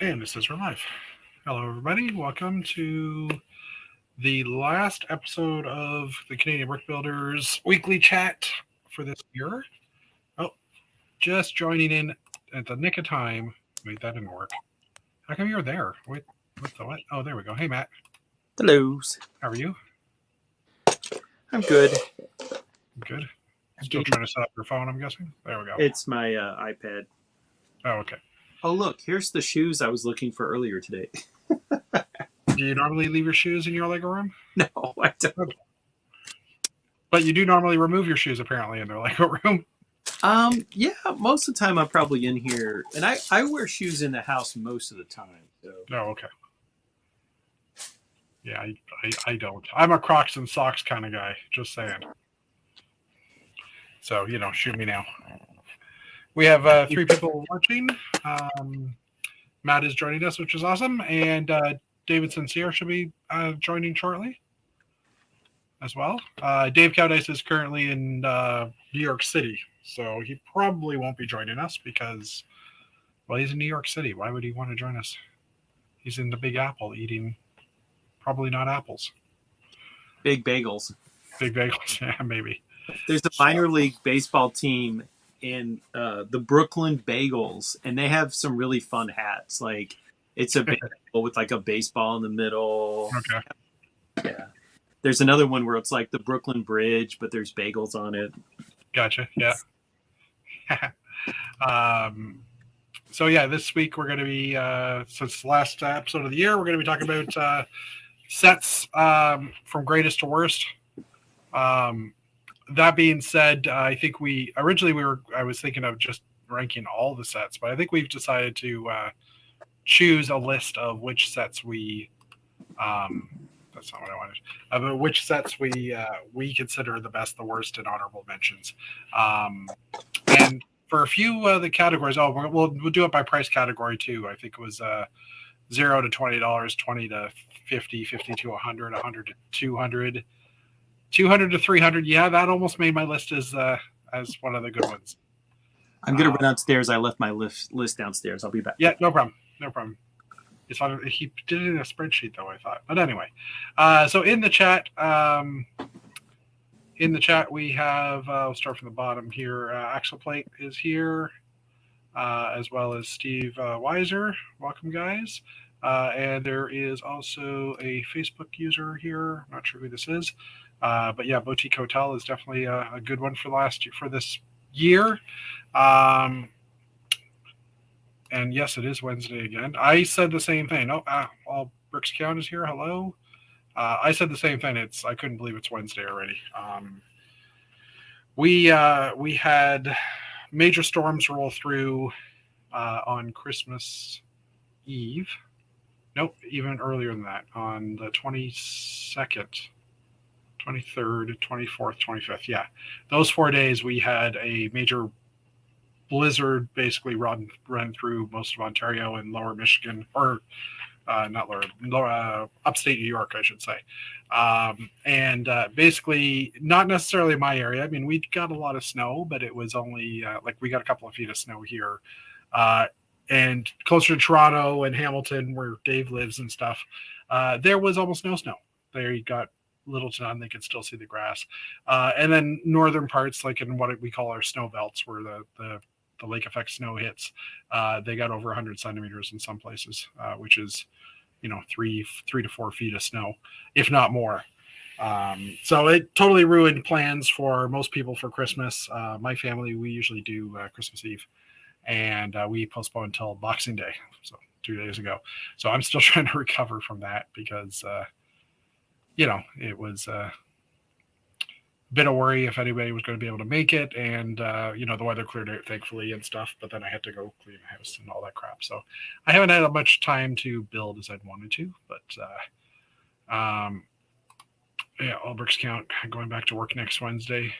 And this is for life. Hello, everybody. Welcome to the last episode of the Canadian Brick Builders Weekly Chat for this year. Oh, just joining in at the nick of time. Wait, that didn't work. How come you're there? Wait, what the what? Oh, there we go. Hey, Matt. Hello. How are you? I'm good. Good. Still trying to set up your phone, I'm guessing? There we go. It's my iPad. Oh, okay. Oh, look, here's the shoes I was looking for earlier today. Do you normally leave your shoes in your Lego room? No, I don't. Okay. But you do normally remove your shoes, apparently, in their Lego room. Yeah, most of the time I'm probably in here, and I wear shoes in the house most of the time. So. Oh, okay. Yeah, I don't. I'm a Crocs and socks kind of guy, just saying. So, shoot me now. We have 3 people watching. Matt is joining us, which is awesome. And David Sincere should be joining shortly as well. Dave Cowdice is currently in New York City, so he probably won't be joining us because, well, he's in New York City. Why would he want to join us? He's in the Big Apple eating probably not apples. Big bagels. Big bagels, yeah, maybe. There's a minor league baseball team in the Brooklyn Bagels, and they have some really fun hats. Like, it's a bagel with like a baseball in the middle. Okay. Yeah. There's another one where it's like the Brooklyn Bridge, but there's bagels on it. Gotcha. Yeah. So yeah, this week we're going to be, since the last episode of the year, we're going to be talking about sets from greatest to worst. That being said, I think I was thinking of just ranking all the sets, but I think we've decided to choose a list of which sets that's not what I wanted. But which sets we consider the best, the worst, and honorable mentions. And for a few of the categories, we'll do it by price category too. I think it was $0 to $20, $20 to $50, $50 to $100, $100 to $200, $200 to $300. Yeah, that almost made my list as one of the good ones. I'm gonna run upstairs. I left my list downstairs. I'll be back. Yeah, no problem. He did it in a spreadsheet, though, I thought. But anyway, so in the chat, we have. We'll start from the bottom here. Axel Plate is here, as well as Steve Weiser. Welcome, guys. And there is also a Facebook user here. I'm not sure who this is, but yeah, Boutique Hotel is definitely a good one for this year. And yes, it is Wednesday again. I said the same thing. Oh, all Bricks Count is here. Hello. I said the same thing. I couldn't believe it's Wednesday already. We had major storms roll through on Christmas Eve. Nope, even earlier than that. On the 22nd, 23rd, 24th, 25th. Yeah, those 4 days we had a major blizzard basically run through most of Ontario and lower Michigan, or not lower, upstate New York, I should say. And basically, not necessarily my area. I mean, we got a lot of snow, but it was only we got a couple of feet of snow here. And closer to Toronto and Hamilton, where Dave lives and stuff, there was almost no snow. There you got little to none. They could still see the grass. And then northern parts, like in what we call our snow belts, where the lake effect snow hits, they got over 100 centimeters in some places, which is, 3 to 4 feet of snow, if not more. So it totally ruined plans for most people for Christmas. My family, we usually do Christmas Eve, and we postponed until Boxing Day, so 2 days ago. So I'm still trying to recover from that because, it was a bit of worry if anybody was going to be able to make it. And, the weather cleared out, thankfully, and stuff. But then I had to go clean the house and all that crap. So I haven't had as much time to build as I'd wanted to. But, all Bricks Count going back to work next Wednesday.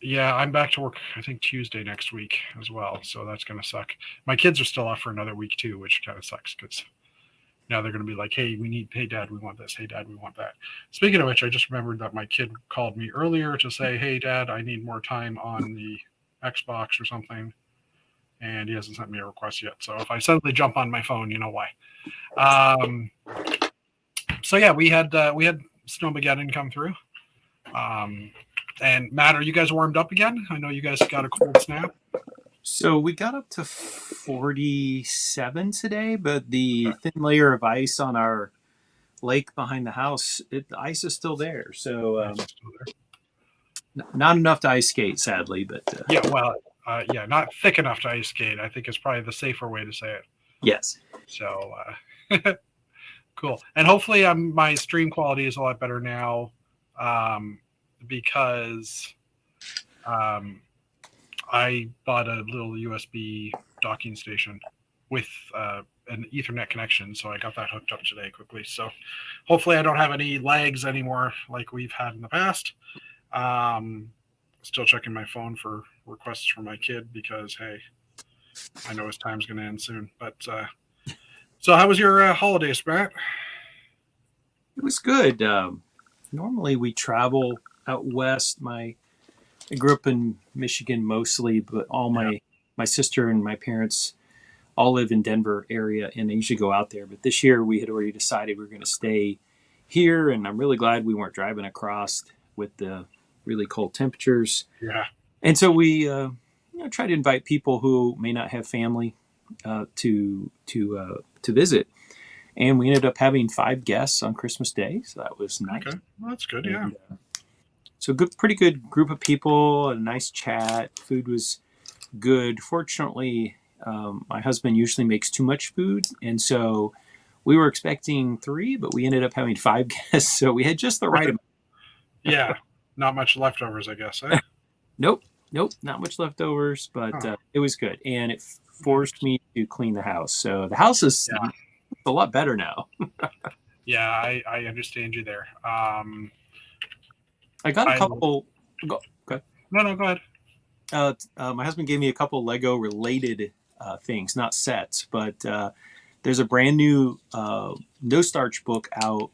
Yeah, I'm back to work, I think, Tuesday next week as well. So that's going to suck. My kids are still off for another week, too, which kind of sucks because now they're going to be like, hey, Dad, we want this. Hey, Dad, we want that. Speaking of which, I just remembered that my kid called me earlier to say, hey, Dad, I need more time on the Xbox or something. and he hasn't sent me a request yet. So if I suddenly jump on my phone, you know why. So yeah, we had Snowmageddon come through. And Matt, are you guys warmed up again? I know you guys got a cold snap. So we got up to 47 today, but the thin layer of ice on our lake behind the house, the ice is still there. So not enough to ice skate, sadly. But yeah, well, not thick enough to ice skate, I think is probably the safer way to say it. Yes. So cool. And hopefully my stream quality is a lot better now, because I bought a little USB docking station with an Ethernet connection, so I got that hooked up today quickly. So hopefully I don't have any lags anymore like we've had in the past. Still checking my phone for requests from my kid because, hey, I know his time's going to end soon. But so how was your holidays, Matt? It was good. Normally we travel out west. I grew up in Michigan mostly, but all my sister and my parents all live in Denver area, and I usually go out there. But this year we had already decided we were going to stay here, and I'm really glad we weren't driving across with the really cold temperatures. Yeah. And so we try to invite people who may not have family to visit. And we ended up having 5 guests on Christmas Day, so that was nice. Okay, well, that's good. Yeah. So pretty good group of people, a nice chat. Food was good. Fortunately, my husband usually makes too much food, and so we were expecting 3, but we ended up having 5 guests, so we had just the right amount. Yeah, not much leftovers, I guess. Eh? Nope, not much leftovers, but it was good, and it forced me to clean the house. So the house is a lot better now. Yeah, I understand you there. I got a couple. Go ahead. No, go ahead. My husband gave me a couple Lego related things, not sets, but there's a brand new no starch book out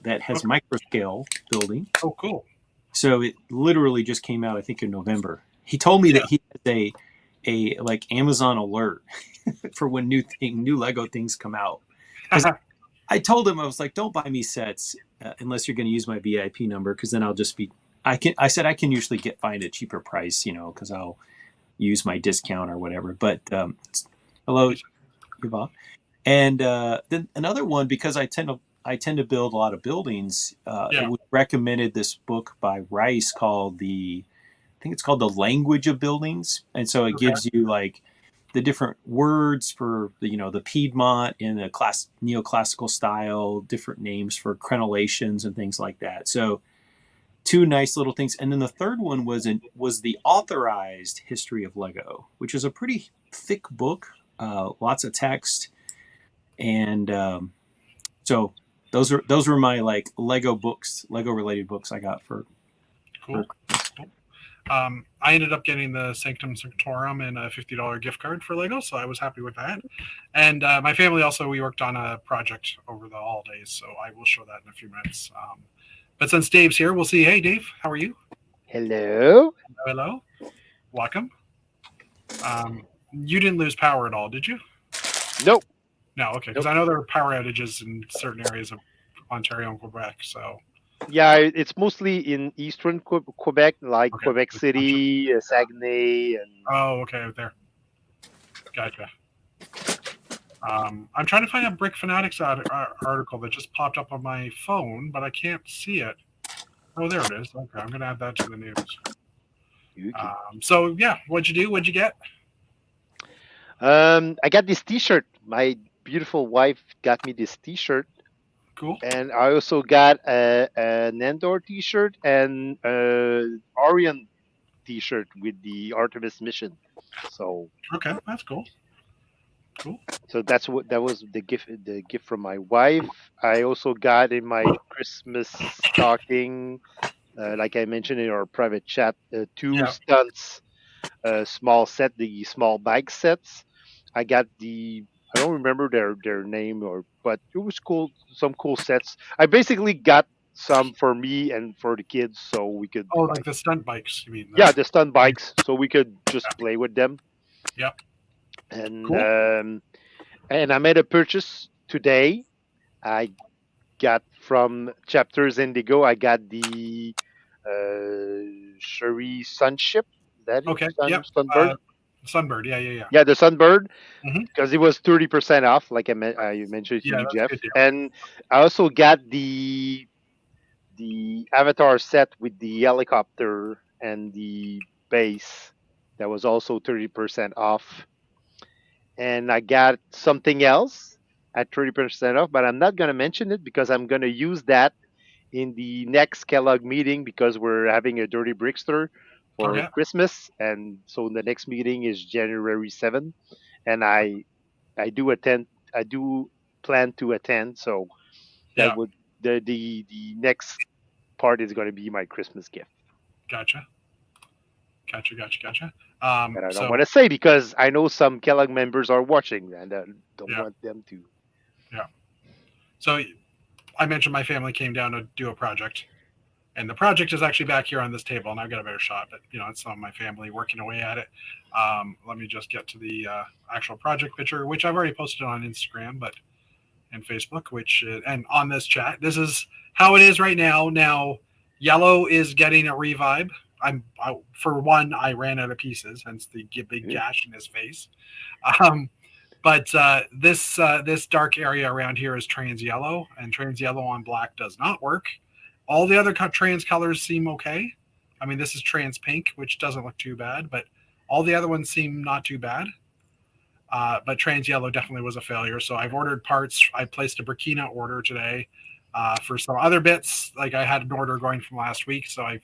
that has micro scale building. Oh, cool. So it literally just came out, I think, in November. He told me that he has a like Amazon alert for when new Lego things come out. I told him, I was like, don't buy me sets unless you're going to use my VIP number, because then I'll just be. I said I can usually find a cheaper price, because I'll use my discount or whatever. But hello, Yvonne. And then another one, because I tend to build a lot of buildings. It was recommended this book by Rice called I think it's called The Language of Buildings, and so it gives you like the different words for the Piedmont in a neoclassical style, different names for crenellations and things like that. So 2 nice little things. And then the third one was the authorized history of Lego, which is a pretty thick book, lots of text. And so those were my like Lego related books I got for. Cool. I ended up getting the Sanctum Sanctorum and a $50 gift card for Lego, so I was happy with that. And my family also, we worked on a project over the holidays, so I will show that in a few minutes. But since Dave's here, we'll see. Hey, Dave, how are you? Hello. Hello. Welcome. You didn't lose power at all, did you? Nope. No, okay, because I know there are power outages in certain areas of Ontario and Quebec, so. Yeah, it's mostly in eastern Quebec, like Quebec City, Saguenay, and. Oh, okay, out there. Gotcha. I'm trying to find a Brick Fanatics article that just popped up on my phone, but I can't see it. Oh, there it is. Okay, I'm going to add that to the news. So, yeah, what'd you do? What'd you get? I got this T-shirt. My beautiful wife got me this T-shirt. Cool. And I also got an Endor T-shirt and an Orion T-shirt with the Artemis mission. So. Okay, that's cool. Cool. So that was the gift from my wife. I also got in my Christmas stocking, like I mentioned in our private chat, 2 stunts, small set, the small bag sets. I got I don't remember their name, but it was cool. Some cool sets. I basically got some for me and for the kids, so we could. Oh, like the stunt bikes, you mean? Yeah, the stunt bikes, so we could just play with them. Yep. And Cool. and I made a purchase today. I got from Chapters Indigo. I got the Sherry Sunship. Is that it? Okay. Yep. Sunbird. Sunbird. Yeah, yeah, yeah. Yeah, the Sunbird, Hmm. because it was 30% off, like you mentioned to Yeah, me, that's a Jeff. good deal. And I also got the Avatar set with the helicopter and the base that was also 30% off. And I got something else at 30% off, but I'm not going to mention it because I'm going to use that in the next Kellogg meeting because we're having a Dirty Brickster for Okay. Christmas. And so the next meeting is January 7th. And I do attend, I do plan to attend. So that Yeah. would, the next part is going to be my Christmas gift. Gotcha. Gotcha. But I don't So want to say because I know some Kellogg members are watching and I don't yeah, want them to. yeah. So I mentioned my family came down to do a project, and the project is actually back here on this table, and I've got a better shot, but it's some of my family working away at it. Let me just get to the actual project picture, which I've already posted on Instagram, but and Facebook, and on this chat, this is how it is right now. Now, yellow is getting a revive. For one, I ran out of pieces, hence the big gash in his face. Um, but this dark area around here is trans yellow, and trans yellow on black does not work. All the other trans colors seem okay. I mean, this is trans pink, which doesn't look too bad, but all the other ones seem not too bad. But trans yellow definitely was a failure. So I've ordered parts. I placed a Burkina order today for some other bits. Like I had an order going from last week, so I've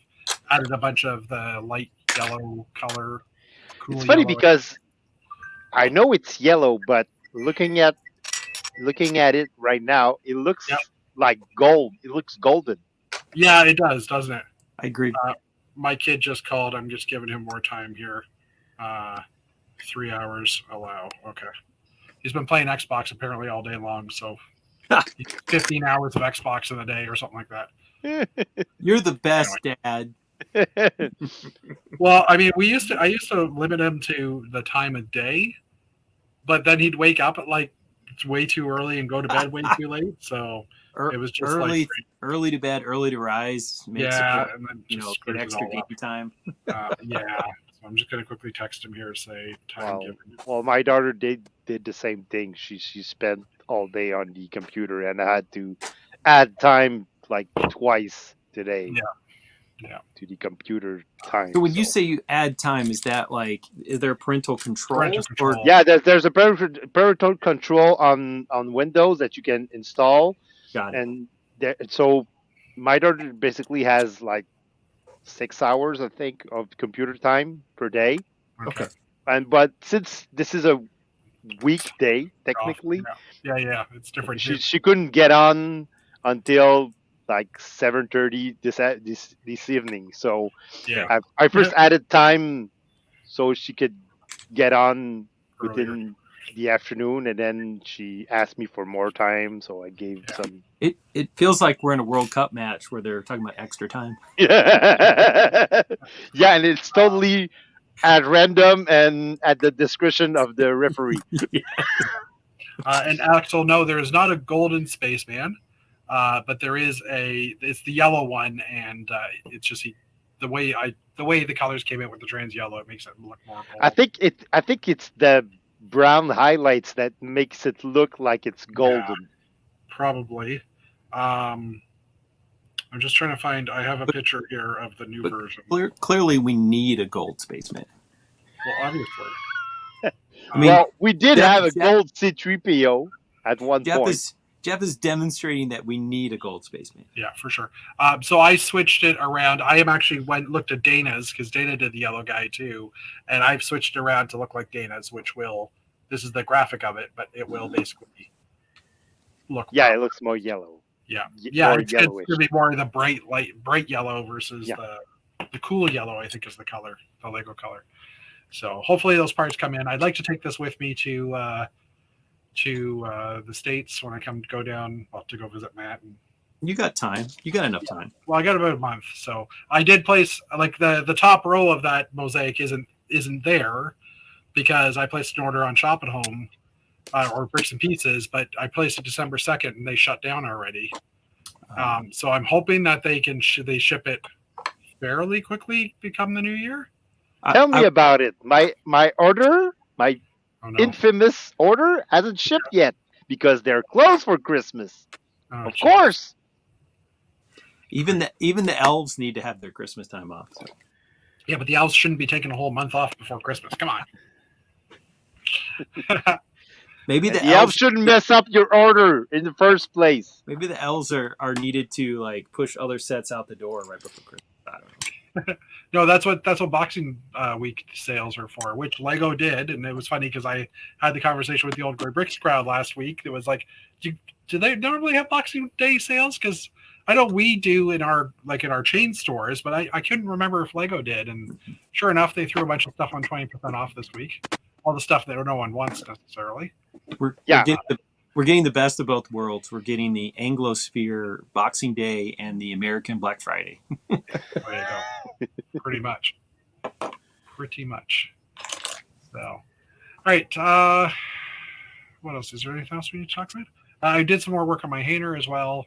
added a bunch of the light yellow color, It's cool funny yellow. because I know it's yellow, but looking at it right now, it looks Yep. like gold. It looks golden. Yeah, it does, doesn't it? I agree. My kid just called. I'm just giving him more time here. 3 hours allow. Okay. He's been playing Xbox apparently all day long, so 15 hours of Xbox in a day or something like that. You're the best, Dad. Well, I mean, I used to limit him to the time of day, but then he'd wake up at like it's way too early and go to bed way too late. So it was just early to bed, early to rise. Makes yeah, it, and then just get screws it extra all game up. time. Yeah. So I'm just gonna quickly text him here, say time given. Well, my daughter did the same thing. She spent all day on the computer, and I had to add time like twice today. Yeah. To the computer time. So when you say you add time, is there parental control? Parental control. Yeah, there's a parental control on Windows that you can install. Got it. And so my daughter basically has like 6 hours, I think, of computer time per day. Okay. But since this is a weekday, technically, yeah, it's different. She couldn't get on until like 7:30 this evening. So yeah, I first added time so she could get on within the afternoon, and then she asked me for more time, so I gave some. It feels like we're in a World Cup match where they're talking about extra time. Yeah, and it's totally at random and at the discretion of the referee. And Axel, no, there is not a golden spaceman, but there is it's the yellow one, and it's just the way the colors came in with the trans yellow, it makes it look more gold. I think it's the brown highlights that makes it look like it's golden. Yeah, probably. I'm just trying to find. I have a picture here of the new version. Clearly, we need a gold spaceman. Well, obviously. We did have a gold C-3PO at one point. Jeff is demonstrating that we need a gold spaceman. Yeah, for sure. So I switched it around. I am actually looked at Dana's because Dana did the yellow guy too, and I've switched it around to look like Dana's, which this is the graphic of it, but it will basically look. Yeah, it looks more yellow. Yeah, it's going to be more of the bright yellow versus the cool yellow. I think is the color, the Lego color. So hopefully those parts come in. I'd like to take this with me to the States when I go down to go visit Matt. And you got time. You got enough time. Well, I got about a month. So I did place like the top row of that mosaic isn't there because I placed an order on Shop at Home or Bricks and Pieces, but I placed it December 2nd and they shut down already. So I'm hoping that they ship it fairly quickly become the new year. Tell me about it. My order, my Oh, no. infamous order, hasn't shipped yet because they're closed for Christmas. Oh, Of geez. course. Even the elves need to have their Christmas time off. So. Yeah, but the elves shouldn't be taking a whole month off before Christmas. Come on. Maybe The elves shouldn't mess up your order in the first place. Maybe the elves are needed to like push other sets out the door right before Christmas. I don't know. No, that's what Boxing Week sales are for, which Lego did, and it was funny because I had the conversation with the Old Grey Bricks crowd last week. It was like, do they normally have Boxing Day sales? Because I know we do in our chain stores, but I couldn't remember if Lego did. And sure enough, they threw a bunch of stuff on 20% off this week. All the stuff that no one wants necessarily. We're getting the best of both worlds. We're getting the Anglosphere Boxing Day and the American Black Friday. There you go. Pretty much. So, all right. What else? Is there anything else we need to talk about? I did some more work on my hanger as well,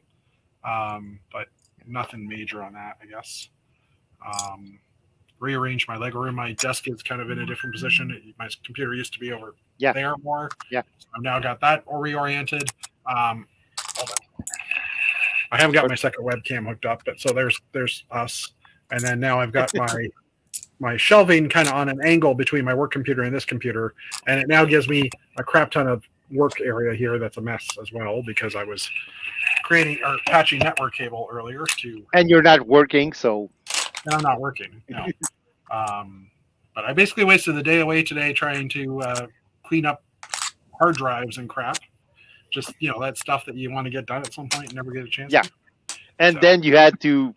but nothing major on that, I guess. Rearranged my Lego room. My desk is kind of in a different position. My computer used to be over there more. Yeah. So I've now got that reoriented. Hold on. I haven't got my second webcam hooked up, but so there's us, and then now I've got my shelving kind of on an angle between my work computer and this computer, and it now gives me a crap ton of work area here that's a mess as well because I was patching network cable earlier to. And you're not working, so. And I'm not working. No. But I basically wasted the day away today trying to clean up hard drives and crap. Just that stuff that you want to get done at some point and never get a chance. Yeah, and then you had to,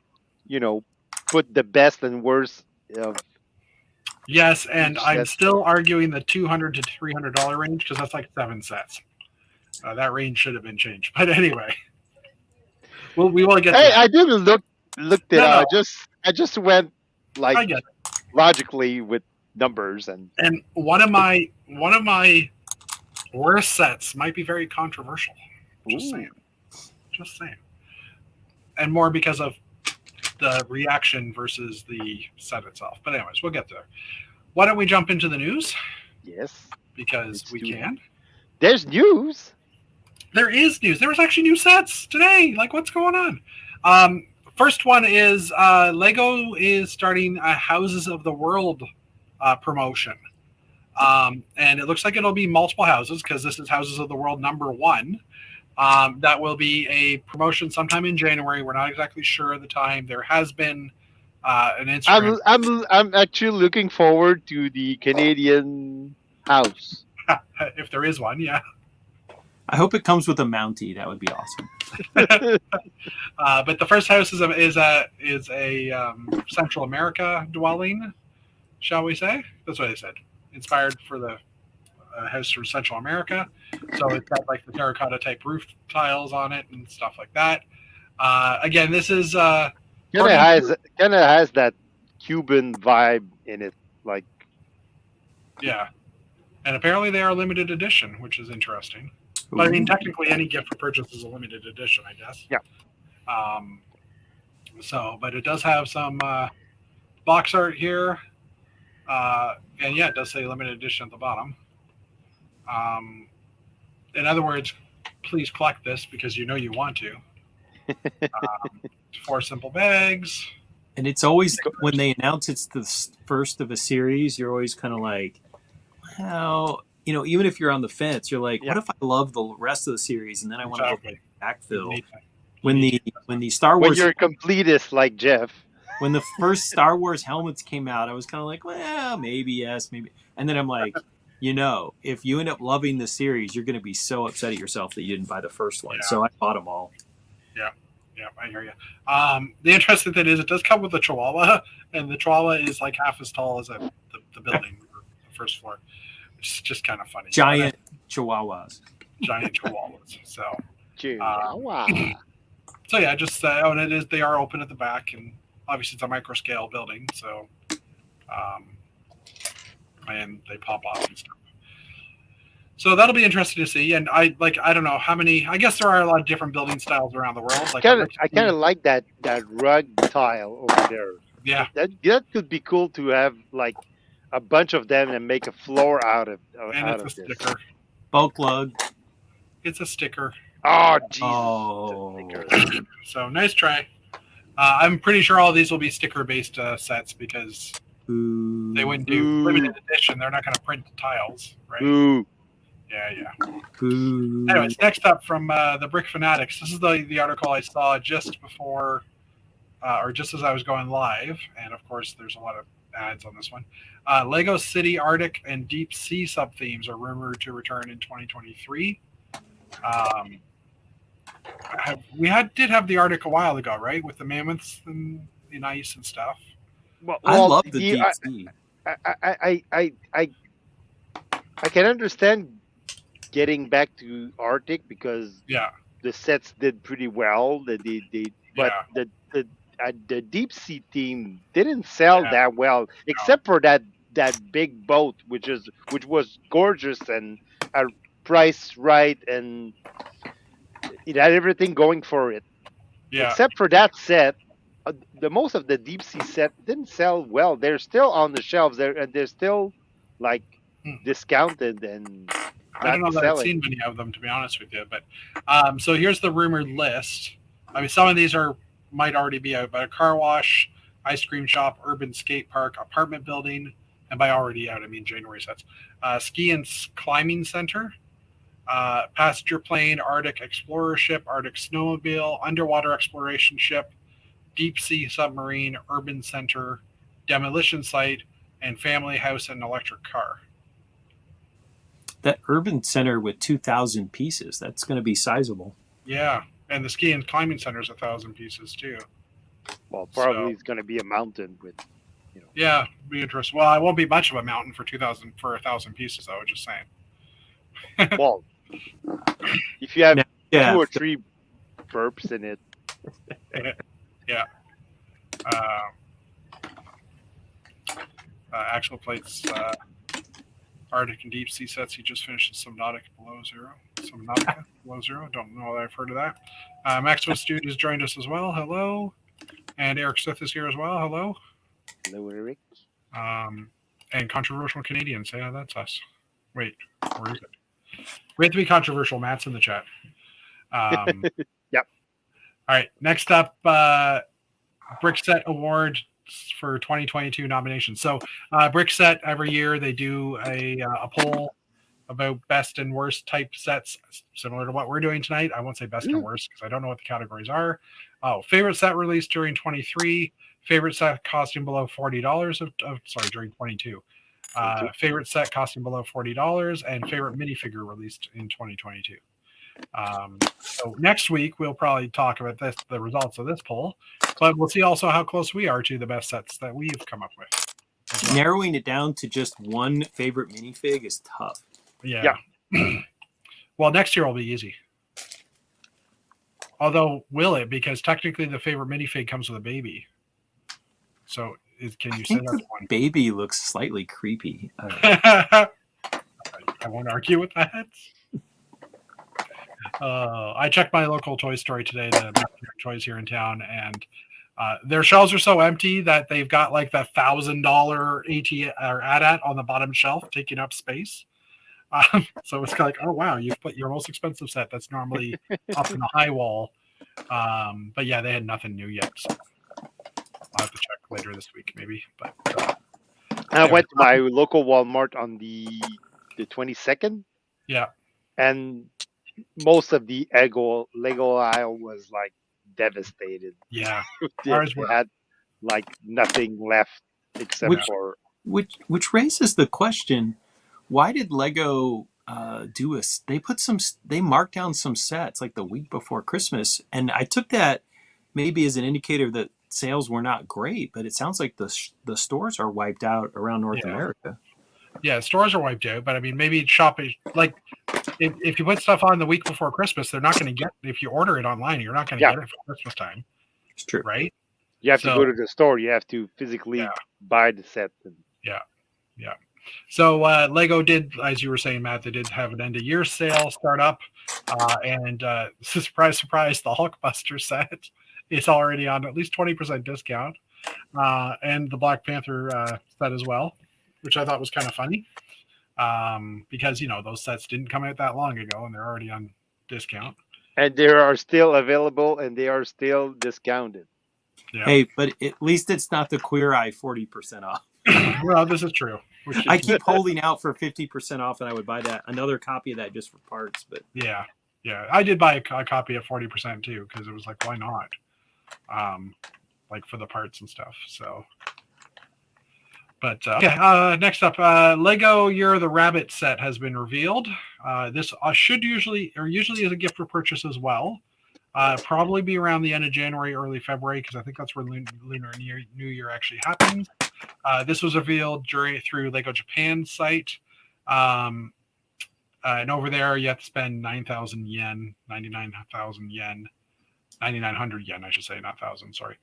put the best and worst of. Yes, and I'm still arguing the $200 to $300 range because that's like 7 sets. That range should have been changed, but anyway, we will get. Hey, I didn't looked it up. No. I just went I get it. logically with numbers and one of my worst sets might be very controversial. Just saying. And more because of the reaction versus the set itself. But anyways, we'll get there. Why don't we jump into the news? Yes. Because we can. There's news. There is news. There was actually new sets today. Like, what's going on? First one is Lego is starting a Houses of the World promotion. And it looks like it'll be multiple houses because this is Houses of the World #1. That will be a promotion sometime in January. We're not exactly sure of the time. There has been an Instagram. I'm actually looking forward to the Canadian house. If there is one, yeah. I hope it comes with a Mountie. That would be awesome. But the first house is a Central America dwelling, shall we say? That's what they said. Inspired for the house from Central America. So it's got like the terracotta type roof tiles on it and stuff like that. Again, this is kind of has that Cuban vibe in it, like. Yeah, and apparently they are limited edition, which is interesting. But I mean, technically, any gift for purchase is a limited edition, I guess. Yeah. But it does have some box art here, and yeah, it does say limited edition at the bottom. In other words, please collect this because you know you want to. 4 simple bags. And it's always when they announce it's the first of a series, you're always kind of like, well. Even if you're on the fence, you're like, what if I love the rest of the series and then I want to go backfill? When the Star Wars, when you're a completist like Jeff, when the first Star Wars helmets came out, I was kind of like, well, maybe yes, maybe, and then I'm like, if you end up loving the series, you're going to be so upset at yourself that you didn't buy the first one. Yeah. So I bought them all. Yeah, I hear you. The interesting thing is, it does come with a Chihuahua, and the Chihuahua is like half as tall as the building, the first floor. It's just kind of funny. Giant Chihuahuas. So. Chihuahua. So yeah, just and it is. They are open at the back, and obviously it's a micro scale building. So, and they pop off and stuff. So that'll be interesting to see. And I don't know how many. I guess there are a lot of different building styles around the world. Like I kind of like that rug tile over there. Yeah, That could be cool to have like a bunch of them and make a floor out of and it's a this. sticker. Bulk lug. It's a sticker. Oh Jesus! Oh. So nice try. I'm pretty sure all these will be sticker-based sets because Ooh. they wouldn't do limited edition. They're not going to print the tiles, right? Ooh. Yeah. Ooh. Anyways, next up from the Brick Fanatics. This is the article I saw just before, or just as I was going live, and of course, there's a lot of ads on this one. Lego City Arctic and Deep Sea sub themes are rumored to return in 2023. We did have the Arctic a while ago, right, with the mammoths and the ice and stuff. Well, I love the Deep Sea. I can understand getting back to Arctic because the sets did pretty well. The Deep Sea theme didn't sell that well, except for that big boat, which was gorgeous and priced right, and it had everything going for it. Yeah. Except for that set, the most of the Deep Sea set didn't sell well. They're still on the shelves. They're still like discounted and I don't know that I've seen many of them, to be honest with you. But so here's the rumored list. I mean, some of these might already be out, but a car wash, ice cream shop, urban skate park, apartment building, and by already out, I mean January sets. Ski and climbing center, passenger plane, Arctic explorer ship, Arctic snowmobile, underwater exploration ship, deep sea submarine, urban center, demolition site, and family house and electric car. That urban center with 2,000 pieces, that's going to be sizable. Yeah, and the ski and climbing center is 1,000 pieces too. Well, probably it's going to be a mountain with, Yeah, be interesting. Well, it won't be much of a mountain for 1,000 pieces, though. Just saying. Well, if you have 2 or 3 burps in it. Yeah. Actual plates, Arctic and deep sea sets. He just finished Subnautica Below Zero. Subnautica Below Zero. Don't know that I've heard of that. Maxwell Studios joined us as well. Hello. And Eric Smith is here as well. Hello. Hello, Eric. And Controversial Canadians. Yeah, that's us. Wait, where is it? We have to be controversial. Matt's in the chat. Yep. All right. Next up, Brickset Award for 2022 nominations. So Brickset, every year they do a poll about best and worst type sets, similar to what we're doing tonight. I won't say best and worst because I don't know what the categories are. Favorite set released during 23, favorite set costing below $40 during 22. Favorite set costing below $40 and favorite minifigure released in 2022. So next week we'll probably talk about the results of this poll, but we'll see also how close we are to the best sets that we've come up with. Well. Narrowing it down to just one favorite minifig is tough. Yeah. Well, next year will be easy. Although, will it? Because technically the favorite minifig comes with a baby. So can you say that one? Baby looks slightly creepy. I won't argue with that. I checked my local toy store today, the toys here in town, and their shelves are so empty that they've got like the $1,000 AT-AT on the bottom shelf taking up space. So it's kind of like, oh wow, you've put your most expensive set that's normally up in the high wall. But yeah, they had nothing new yet. So I'll have to check later this week, maybe. But I went to my local Walmart on the 22nd. Yeah, and most of the Lego aisle was like devastated. Yeah, they had like nothing left except for which raises the question: why did Lego they marked down some sets like the week before Christmas, and I took that maybe as an indicator that sales were not great, but it sounds like the stores are wiped out around North America. Yeah, stores are wiped out, but I mean, maybe shopping, like if you put stuff on the week before Christmas, they're not going to get, if you order it online, you're not going to get it for Christmas time. It's true. Right? You have to go to the store. You have to physically buy the set. Yeah. So Lego did, as you were saying, Matt, they did have an end of year sale start up, and surprise, surprise, the Hulkbuster set is already on at least 20% discount, and the Black Panther set as well, which I thought was kind of funny, because those sets didn't come out that long ago, and they're already on discount. And they are still available, and they are still discounted. Yeah. Hey, but at least it's not the Queer Eye 40% off. Well, this is true. I keep holding out for 50% off, and I would buy another copy of that just for parts. But yeah, I did buy a copy at 40% too, because it was like, why not? Like for the parts and stuff. So, but okay. Next up, Lego Year of the Rabbit set has been revealed. This should usually is a gift for purchase as well. Probably be around the end of January, early February, because I think that's where Lunar New Year actually happens. This was revealed through Lego Japan's site. And over there, you have to spend 9,000 yen, 99,000 yen, 9,900 yen, I should say, not 1,000, sorry.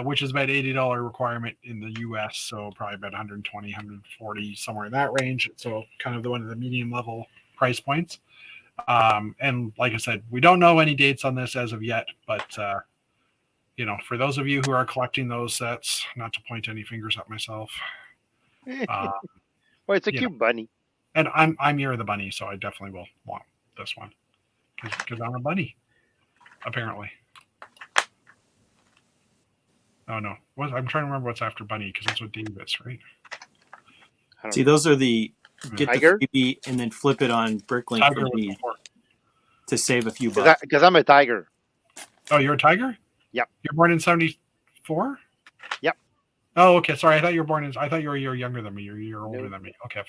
Which is about $80 requirement in the US, so probably about 120, 140, somewhere in that range. So kind of one of the medium level price points. And like I said, we don't know any dates on this as of yet, but for those of you who are collecting those sets, not to point any fingers at myself. Well, it's a cute bunny. And I'm Year of the Bunny, so I definitely will want this one because I'm a bunny, apparently. Oh no, I'm trying to remember what's after bunny because that's what Dave is, right? See, those are the get tiger? the freebie and then flip it on Bricklink for me to save a few bucks. Because I'm a tiger. Oh, you're a tiger? Yep. You're born in 74? Yep. Oh, okay. Sorry, I thought you were a year younger than me. You're a year older than me. Okay,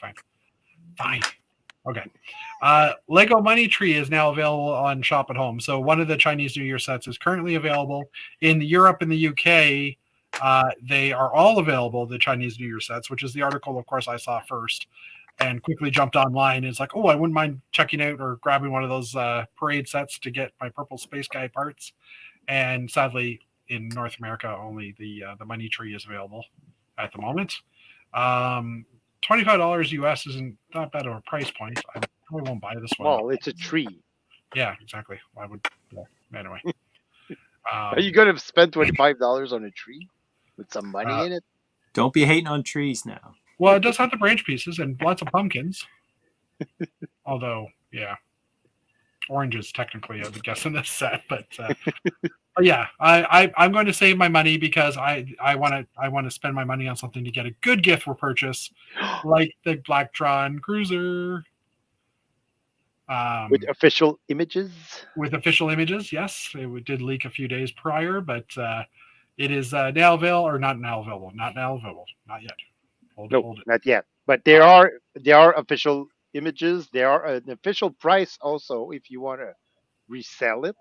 fine. Okay. Lego Money Tree is now available on Shop at Home. So one of the Chinese New Year sets is currently available in Europe and the UK. They are all available, the Chinese New Year sets, which is the article, of course, I saw first and quickly jumped online. It's like, oh, I wouldn't mind checking out or grabbing one of those parade sets to get my purple space guy parts. And sadly, in North America, only the Money Tree is available at the moment. $25 US isn't that bad of a price point. I probably won't buy this one. Well, it's a tree. Yeah, exactly. Why would? Yeah. Anyway. Are you going to spend $25 on a tree with some money in it? Don't be hating on trees now. Well, it does have the branch pieces and lots of pumpkins. Although, yeah, oranges technically, I would guess, in this set. But yeah, I'm going to save my money because I want to spend my money on something to get a good gift for purchase, like the Blacktron Cruiser. With official images? With official images, yes. It did leak a few days prior, but it is now available, or not now available. Not now available. Not yet. Hold it. Not yet. But there are official images. There are an official price also if you want to resell it.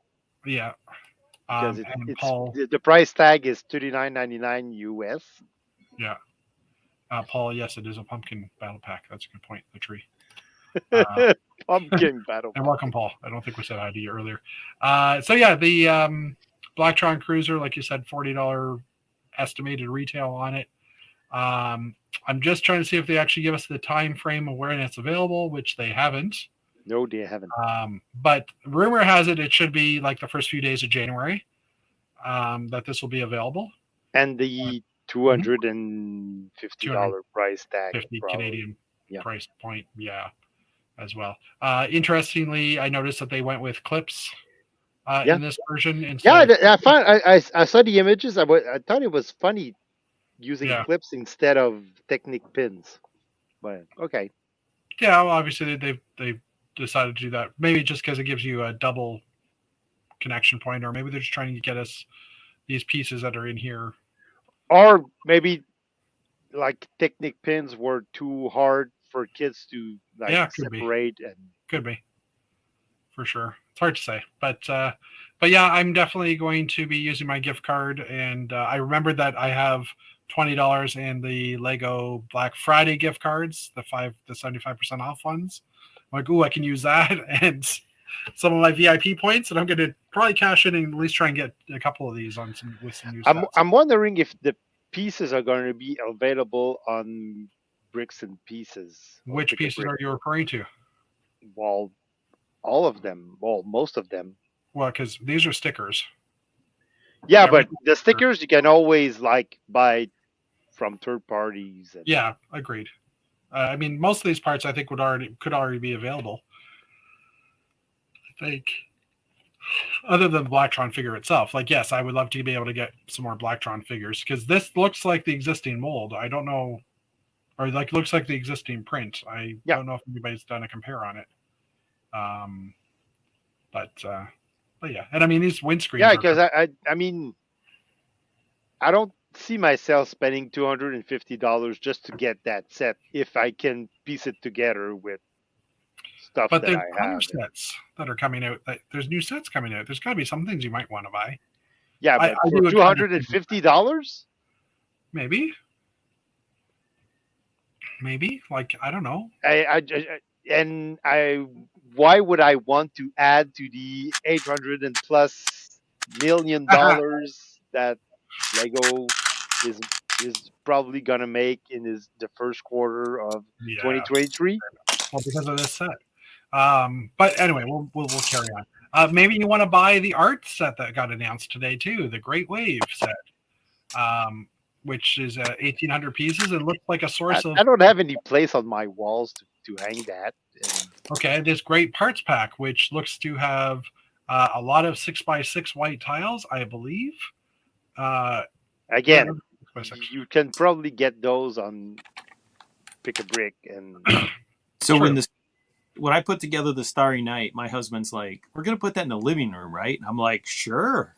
Yeah. Because the price tag is $39.99 US. Yeah. Paul, yes, it is a pumpkin battle pack. That's a good point. The tree. Pumpkin battle. And welcome, Paul. I don't think we said hi to you earlier. So yeah, the Blacktron Cruiser, like you said, $40 estimated retail on it. I'm just trying to see if they actually give us the time frame of when it's available, which they haven't. No, they haven't. But rumor has it should be like the first few days of January that this will be available. And the $250 price tag. 50 probably. Canadian price point, yeah, as well. Interestingly, I noticed that they went with clips in this version. I saw the images. I thought it was funny using clips instead of Technic pins. But okay. Yeah, well, obviously they've decided to do that. Maybe just because it gives you a double connection point, or maybe they're just trying to get us these pieces that are in here. Or maybe like Technic pins were too hard for kids to separate. Could be. For sure. It's hard to say. But yeah, I'm definitely going to be using my gift card. And I remembered that I have $20 in the Lego Black Friday gift cards, the 75% off ones. I'm like, ooh, I can use that and some of my VIP points, and I'm going to probably cash in and at least try and get a couple of these with some new sets. I'm wondering if the pieces are going to be available on bricks and pieces. Or Which pick a pieces brick. are you referring to? Well, all of them. Well, most of them. Well, because these are stickers. Yeah, but Everything- the stickers you can always like buy from third parties. And, Yeah, agreed. I mean, most of these parts I think could already be available. I think, other than the Blacktron figure itself. Like, yes, I would love to be able to get some more Blacktron figures because this looks like the existing mold. I don't know, or like looks like the existing print. I Yeah. don't know if anybody's done a compare on it. But yeah, and I mean these windscreens. Yeah, because I mean, I don't see myself spending $250 just to get that set if I can piece it together with stuff But that there's I other have. sets that are coming out. There's new sets coming out. There's got to be some things you might want to buy. Yeah, I but do for a kind of $250, maybe, like I don't know. Why would I want to add to the $800+ million that Lego is probably gonna make in the first quarter of Yeah, 2023? well, because of this set. But anyway, we'll carry on. Maybe you want to buy the art set that got announced today too, the Great Wave set, which is 1,800 pieces and looks like a source of. I don't have any place on my walls to hang that. And Okay, this great parts pack, which looks to have a lot of 6x6 white tiles, I believe. again, 6x6. you can probably get those on Pick a Brick and So True. when I put together the Starry Night, my husband's like, "We're gonna put that in the living room, right?" And I'm like, "Sure."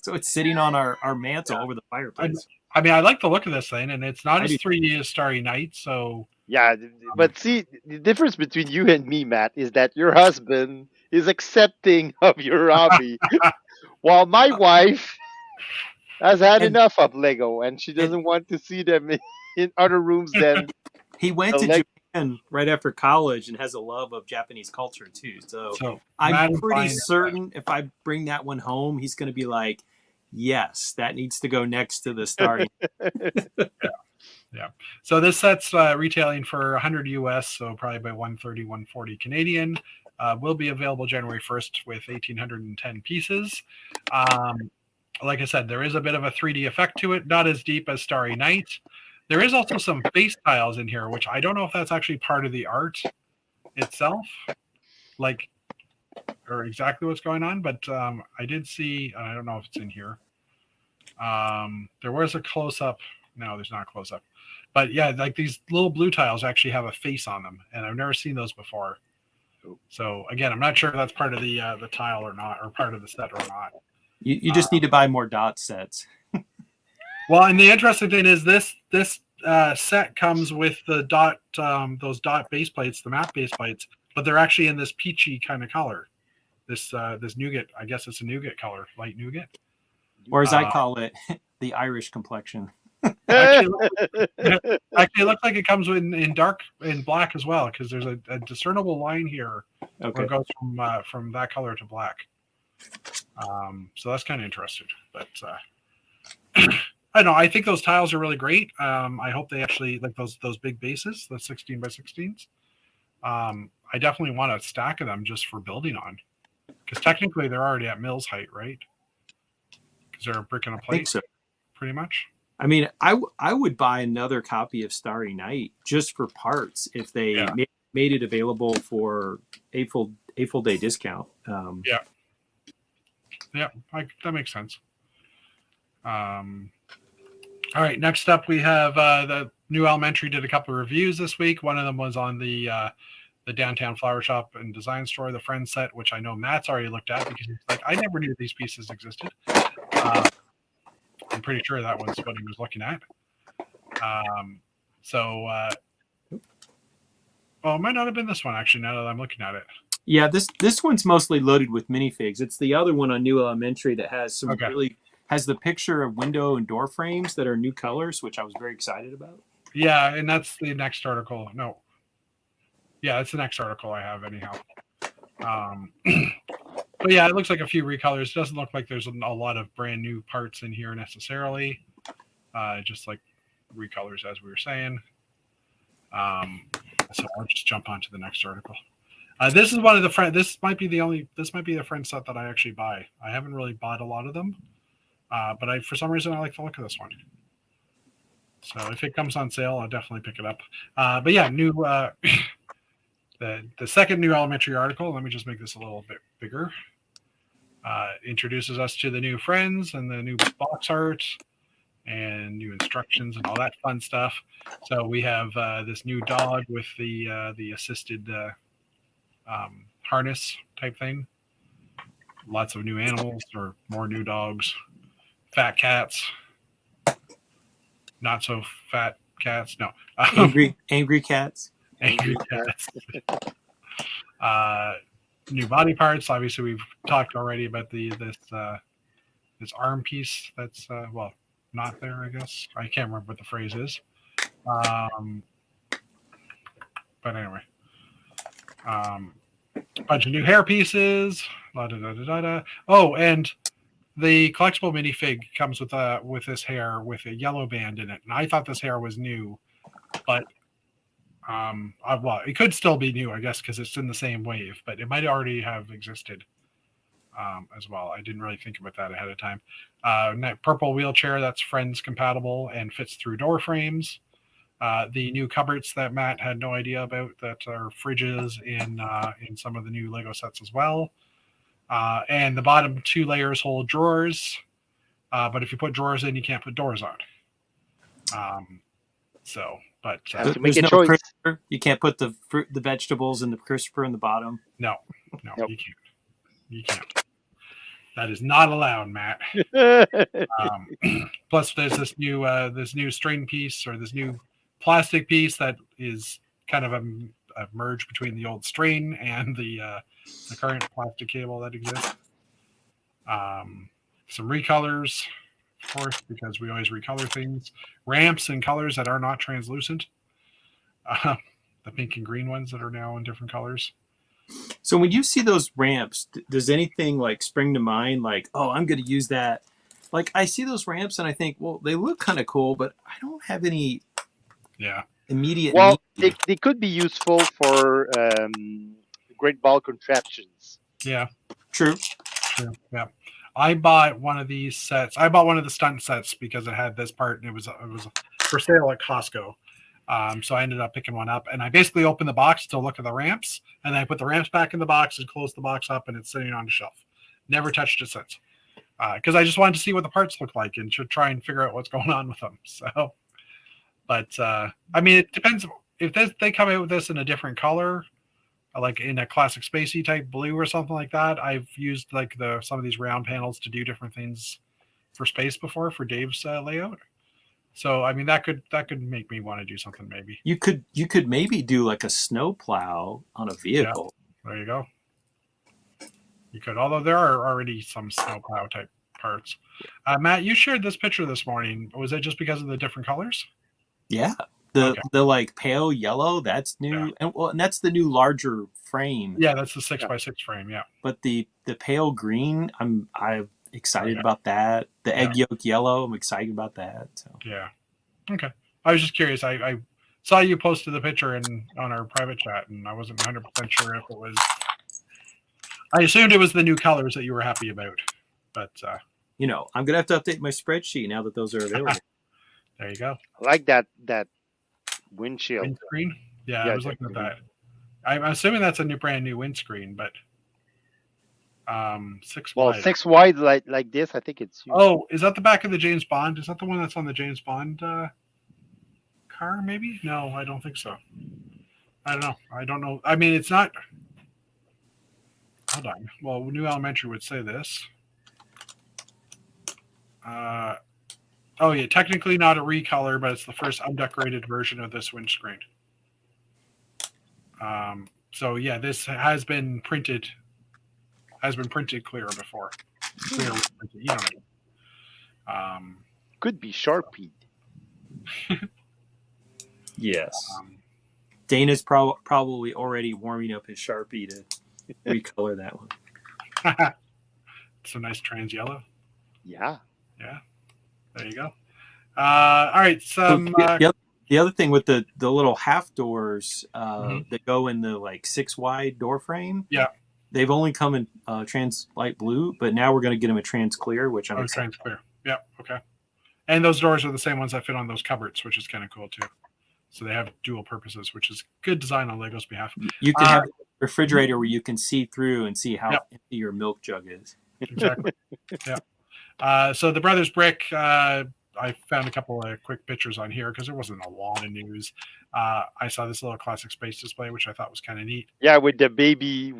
So it's sitting on our mantle over the fireplace. I mean, I like the look of this thing, and it's not I as do. 3D as Starry Night, so yeah, but see, the difference between you and me, Matt, is that your husband is accepting of your hobby, while my wife has had And- enough of Lego and she doesn't want to see them in other rooms than He went the to Japan right after college and has a love of Japanese culture too. So Matt I'm is pretty buying certain if I bring that one home, he's going to be like, "Yes, that needs to go next to the Starry." Yeah. So this set's retailing for 100 US, so probably by 130, 140 Canadian. Will be available January 1st with 1,810 pieces. Like I said, there is a bit of a 3D effect to it, not as deep as Starry Night. There is also some face tiles in here, which I don't know if that's actually part of the art itself, like, or exactly what's going on, but I did see, I don't know if it's in here. There was a close-up. No, there's not a close-up. But yeah, like these little blue tiles actually have a face on them, and I've never seen those before. So again, I'm not sure if that's part of the tile or not, or part of the set or not. You just need to buy more dot sets. Well, and the interesting thing is this set comes with the dot, those dot base plates, the map base plates, but they're actually in this peachy kind of color. This nougat, I guess it's a nougat color, light nougat. Or as I call it, the Irish complexion. Actually, it looks like it comes in dark, in black as well, because there's a discernible line here where it goes from that color to black. So that's kind of interesting. But I don't know. I think those tiles are really great. I hope they actually like those big bases, the 16 by 16s. I definitely want a stack of them just for building on, because technically they're already at Mills height, right? Because they're a brick and a plate, I think so. pretty much. I mean, I would buy another copy of Starry Night just for parts if they made it available for a full day discount. Yeah, that makes sense. All right, next up we have the New Elementary did a couple of reviews this week. One of them was on the Downtown Flower Shop and Design Store, the Friends set, which I know Matt's already looked at because he's like, I never knew these pieces existed. I'm pretty sure that was what he was looking at. It might not have been this one actually. Now that I'm looking at it, yeah, this one's mostly loaded with minifigs. It's the other one on New Elementary that has some really has the picture of window and door frames that are new colors, which I was very excited about. Yeah, and that's the next article. No, yeah, it's the next article I have anyhow. But yeah, it looks like a few recolors. It doesn't look like there's a lot of brand new parts in here necessarily. Just like recolors, as we were saying. So I'll just jump onto the next article. This is one of the friend. This might be the friend set that I actually buy. I haven't really bought a lot of them, but for some reason I like the look of this one. So if it comes on sale, I'll definitely pick it up. But yeah, new the second new elementary article. Let me just make this a little bit bigger. Introduces us to the new friends and the new box art and new instructions and all that fun stuff. So we have this new dog with the assisted harness type thing. Lots of new animals or more new dogs. Fat cats. Not so fat cats. No. Angry cats. Angry cats. New body parts. Obviously, we've talked already about this arm piece. That's not there. I guess I can't remember what the phrase is. But anyway, bunch of new hair pieces. Oh, and the collectible minifig comes with this hair with a yellow band in it, and I thought this hair was new, but it could still be new, I guess, because it's in the same wave, but it might already have existed as well. I didn't really think about that ahead of time. Purple wheelchair that's Friends compatible and fits through door frames. The new cupboards that Matt had no idea about that are fridges in some of the new Lego sets as well. And the bottom two layers hold drawers, but if you put drawers in, you can't put doors on. Have to make a no choice. crisper. You can't put the fruit, the vegetables, and the crisper in the bottom. No, Nope. you can't. That is not allowed, Matt. Plus, there's this new string piece or this new plastic piece that is kind of a merge between the old string and the current plastic cable that exists. Some recolors, of course, because we always recolor things. Ramps in colors that are not translucent. The pink and green ones that are now in different colors. So when you see those ramps, does anything like spring to mind? Like, oh, I'm going to use that. Like, I see those ramps and I think, well, they look kind of cool, but I don't have any immediate need. They could be useful for great ball contraptions. Yeah. True. Yeah. I bought one of these sets. I bought one of the stunt sets because it had this part and it was for sale at Costco. So I ended up picking one up, and I basically opened the box to look at the ramps, and then I put the ramps back in the box and closed the box up, and it's sitting on the shelf. Never touched it since, because I just wanted to see what the parts look like and to try and figure out what's going on with them. So, but I mean, it depends if they come out with this in a different color, like in a classic spacey type blue or something like that. I've used like some of these round panels to do different things for space before for Dave's layout. So I mean that could make me want to do something maybe. You could maybe do like a snow plow on a vehicle. Yeah, there you go. You could, although there are already some snow plow type parts. Matt, you shared this picture this morning. Was it just because of the different colors? Yeah. The like pale yellow, that's new, and that's the new larger frame. Yeah, that's the 6x6 frame. Yeah. But the pale green, I'm excited about that. The egg yolk yellow, I'm excited about that. So. Yeah. Okay. I was just curious. I saw you posted the picture on our private chat, and I wasn't 100% sure if it was. I assumed it was the new colors that you were happy about, but I'm gonna have to update my spreadsheet now that those are available. There you go. I like that windshield. Windscreen? Yeah, I was looking at that. I'm assuming that's a brand new windscreen, but 6 wide. 6 wide like this, I think it's. Oh, is that the back of the James Bond? Is that the one that's on the James Bond car? Maybe? No, I don't think so. I don't know. I mean, it's not. Hold on. Well, New Elementary would say this. Oh yeah, technically not a recolor, but it's the first undecorated version of this windscreen. So yeah, this has been printed clear before. Clear, you know what I mean. Could be Sharpie. Yes. Dana's probably already warming up his Sharpie to recolor that one. It's a nice trans yellow. Yeah. Yeah. There you go. All right. The other thing with the little half doors Mhm. that go in the like 6 wide door frame, Yeah. they've only come in trans light blue, but now we're going to get them a trans clear, which I'm Oh, excited. train's clear. Yeah. Okay. And those doors are the same ones that fit on those cupboards, which is kind of cool too. So they have dual purposes, which is good design on Lego's behalf. You can have a refrigerator where you can see through and see how Yep. empty your milk jug is. Exactly. Yeah. So the Brothers Brick, I found a couple of quick pictures on here because there wasn't a lot of news. I saw this little classic space display, which I thought was kind of neat. Yeah, with the babies.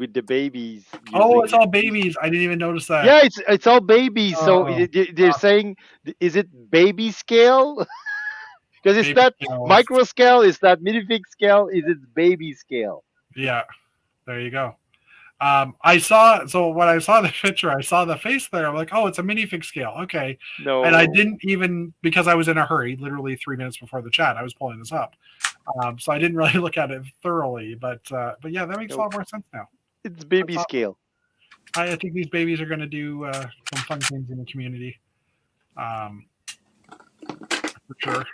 Oh, it's Using all babies. I didn't even notice that. yeah, it's all babies. So Oh, they're saying, is it baby scale? Because it's baby not scales. micro scale, it's not minifig scale, is it baby scale? Yeah, there you go. When I saw the picture, I saw the face there. I'm like, oh, it's a minifig scale. Okay. No. And I didn't even, because I was in a hurry, literally 3 minutes before the chat, I was pulling this up. So I didn't really look at it thoroughly, but yeah, that makes a lot more sense now. It's baby That's scale. I think these babies are going to do some fun things in the community, for sure.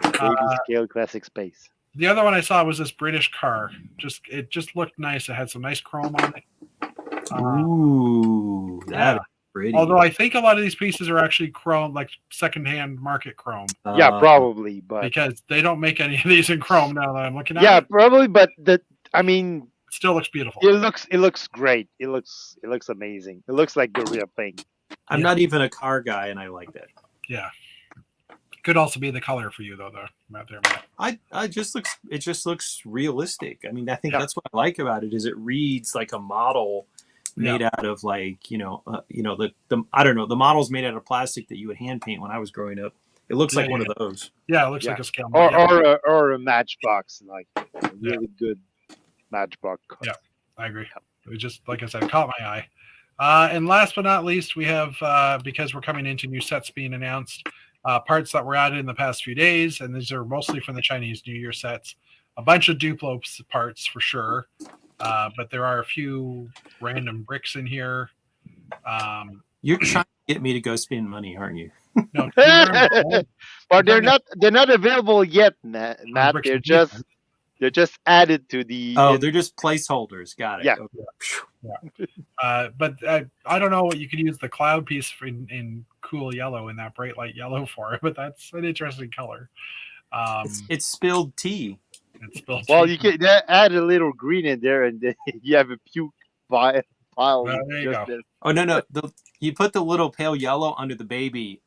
Baby scale classic space. The other one I saw was this British car. It just looked nice. It had some nice chrome on it. Ooh, that's pretty. Although I think a lot of these pieces are actually chrome, like secondhand market chrome. Yeah, probably, but Because they don't make any of these in chrome now that I'm looking at yeah, it. probably, but it It still looks beautiful. looks great. It looks amazing. It looks like the real thing. I'm not even a car guy, and I like that. Yeah. Could also be the color for you though. It just looks realistic. I mean, I think that's what I like about it is it reads like a model made out of like the I don't know, the model's made out of plastic that you would hand paint when I was growing up. It looks like one of those. Yeah, it looks like a scale model. Or a matchbox, like a really good matchbox. Yeah, I agree. It was just, like I said, it caught my eye. And last but not least, we have, because we're coming into new sets being announced, parts that were added in the past few days, and these are mostly from the Chinese New Year sets. A bunch of Duplo parts for sure, but there are a few random bricks in here. You're trying to get me to go spend money, aren't you? No, but they're not available yet, Matt. They're just added to the. Oh, they're just placeholders. Got it. Yeah. Okay. But I don't know what you could use the cloud piece in cool yellow, in that bright light yellow for it, but that's an interesting color. It's spilled tea. Well, you can add a little green in there, and then you have a puke pile. There you go. There. Oh no! You put the little pale yellow under the baby.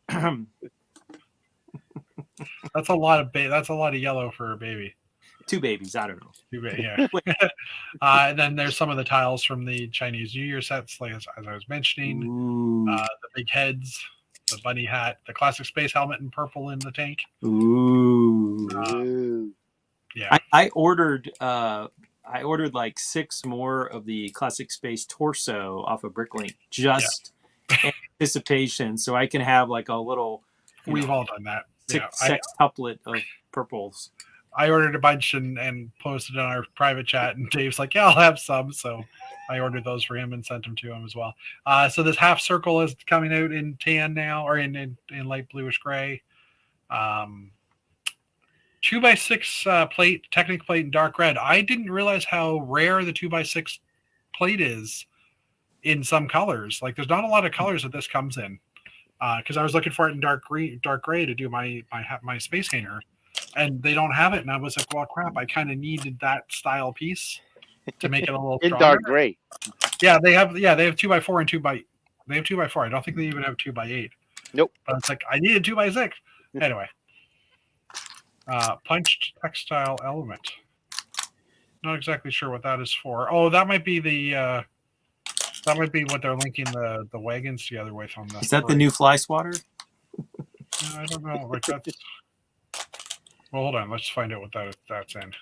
That's a lot of yellow for a baby. 2 babies. I don't know. 2 babies, yeah. And then there's some of the tiles from the Chinese New Year sets, like as I was mentioning. The big heads, the bunny hat, the classic space helmet in purple in the tank. Ooh. Yeah. I ordered like 6 more of the classic space torso off of Bricklink, just anticipation, so I can have like a little. We've all done that. Sextuplet of purples. I ordered a bunch and posted on our private chat, and Dave's like, yeah, I'll have some. So I ordered those for him and sent them to him as well. So this half circle is coming out in tan now, or in light bluish gray. 2x6 plate, Technic plate in dark red. I didn't realize how rare the 2x6 plate is in some colors. Like, there's not a lot of colors that this comes in. Because I was looking for it in dark gray to do my space hanger, and they don't have it. And I was like, well, crap, I kind of needed that style piece to make it a little in stronger. dark gray. Yeah, they have 2x4 and 2x. They have 2x4. I don't think they even have 2x8. Nope. But it's like I needed 2x6. Anyway, punched textile element. Not exactly sure what that is for. Oh, that might be the. That might be what they're linking the wagons together with on the. Is that the new fly swatter? I don't know. Like that's. Well, hold on. Let's find out what that's in.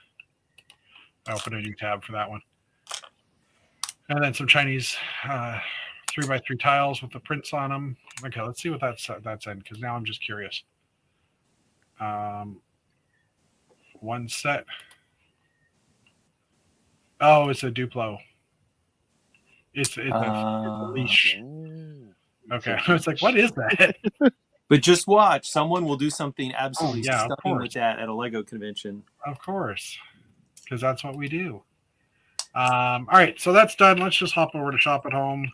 I open a new tab for that one. And then some Chinese 3x3 tiles with the prints on them. Okay, let's see what that's in, because now I'm just curious. One set. Oh, it's a Duplo. It's a leash. Okay, I was like, what is that? But just watch. Someone will do something absolutely yeah, of stunning course. with that at a Lego convention. Of course, because that's what we do. All right, so that's done. Let's just hop over to Shop at Home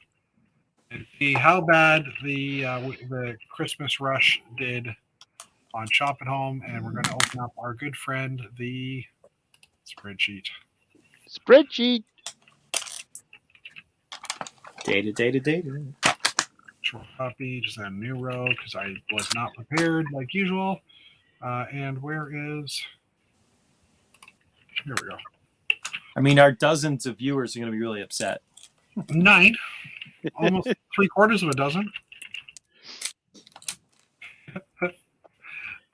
and see how bad the Christmas rush did on Shop at Home. And we're going to open up our good friend, the spreadsheet. Spreadsheet. Data. Short copy, just add a new row because I was not prepared like usual. And where is? Here we go. I mean, our dozens of viewers are going to be really upset. 9, almost 3/4 of a dozen.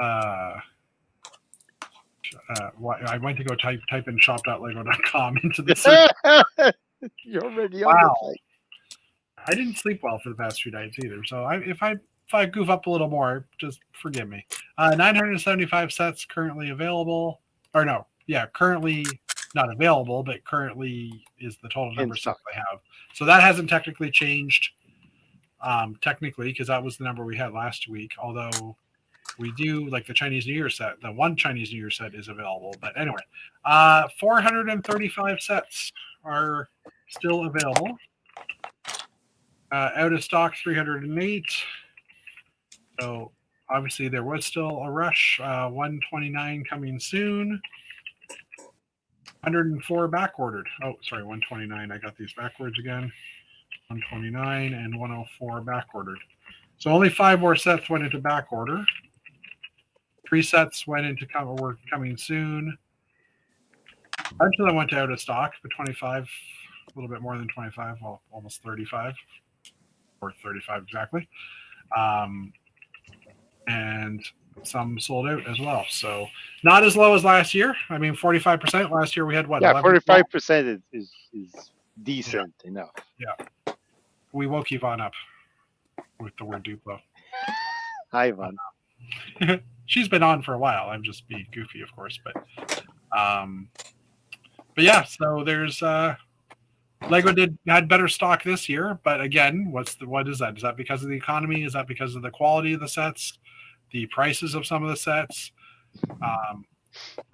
I went to go type in shop.lego.com into the search. You're already Wow. on the site. I didn't sleep well for the past few nights either. So if I goof up a little more, just forgive me. 975 sets currently available. Or no, yeah, currently not available, but currently is the total number of sets I have. So that hasn't technically changed. Technically, because that was the number we had last week. Although we do like the Chinese New Year set. The one Chinese New Year set is available. But anyway, 435 sets are still available. Out of stock 308. So obviously there was still a rush. 129 coming soon. 104 back ordered. Oh, sorry, 129. I got these backwards again. 129 and 104 back ordered. So only 5 more sets went into back order. 3 sets went into were coming soon. A bunch of them went out of stock, but 25, a little bit more than 25, well, almost 35, or 35 exactly. And some sold out as well. So not as low as last year. I mean, 45%. Last year we had what? Yeah, 45% is decent enough. Yeah. We woke Yvonne up with the word Duplo. Hi, Yvonne. She's been on for a while. I'm just being goofy, of course, but yeah. So there's Lego had better stock this year, but again, what is that? Is that because of the economy? Is that because of the quality of the sets, the prices of some of the sets?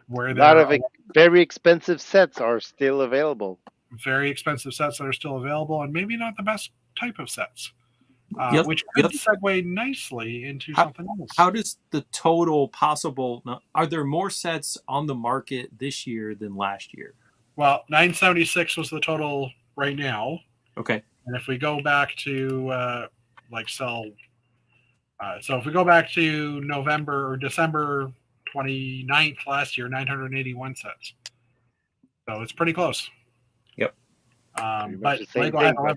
Where a lot of very expensive sets are still available. Very expensive sets that are still available, and maybe not the best type of sets. Which could segue nicely into something else. How does the total possible? Are there more sets on the market this year than last year? Well, 976 was the total right now. Okay. And if we go back to so if we go back to November or December 29th last year, 981 sets. So it's pretty close. Yep. But Lego had 11.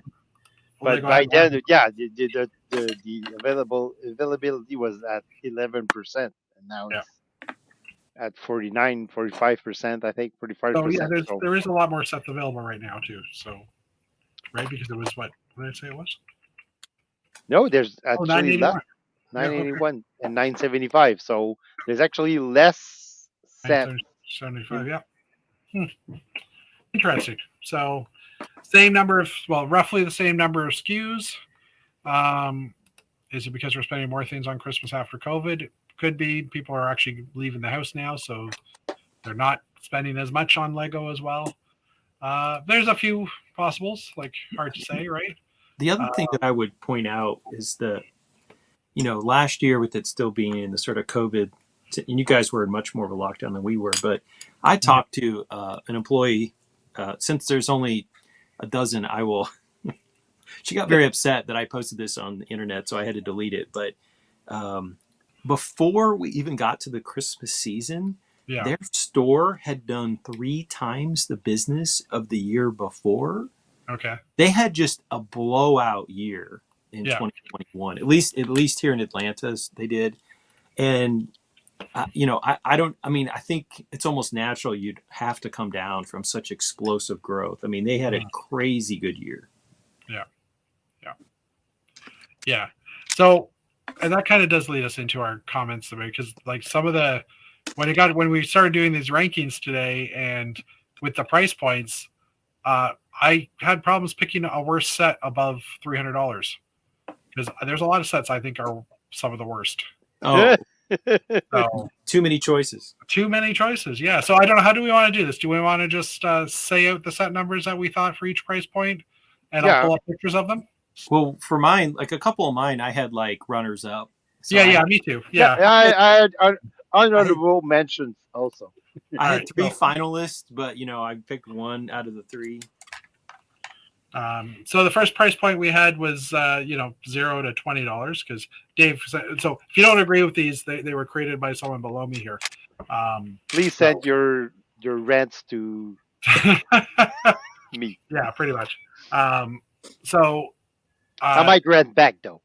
But by then, yeah, the availability was at 11%, and now it's at 45%, I think, 45%. So yeah, there is a lot more sets available right now too. So, right, because it was what did I say it was? No, there's actually 981 and 975. So there's actually less sets. 75, yeah. Interesting. So roughly the same number of SKUs. Is it because we're spending more things on Christmas after COVID? Could be. People are actually leaving the house now, so they're not spending as much on Lego as well. There's a few possibles, like hard to say, right? The other thing that I would point out is that, last year with it still being in the sort of COVID, and you guys were in much more of a lockdown than we were, but I talked to an employee, since there's only a dozen, she got very upset that I posted this on the internet, so I had to delete it. But before we even got to the Christmas season, their store had done 3 times the business of the year before. Okay. They had just a blowout year in 2021. At least here in Atlanta, they did. And I think it's almost natural you'd have to come down from such explosive growth. I mean, they had a crazy good year. Yeah. So, and that kind of does lead us into our comments today, because like some of the when we started doing these rankings today, and with the price points, I had problems picking a worse set above $300, because there's a lot of sets I think are some of the worst. Oh, So too many choices. too many choices. Yeah. So I don't know. How do we want to do this? Do we want to just say out the set numbers that we thought for each price point, and I'll Yeah. pull up pictures of them? Well, for mine, like a couple of mine, I had like runners up. So Yeah. Me too. Yeah, Yeah. I had honorable mentions also. I had Alright, three so- finalists, but I picked one out of the three. So the first price point we had was $0 to $20 because Dave. So if you don't agree with these, they were created by someone below me here. Please send your rants to me. Yeah, pretty much. So I might rant back though.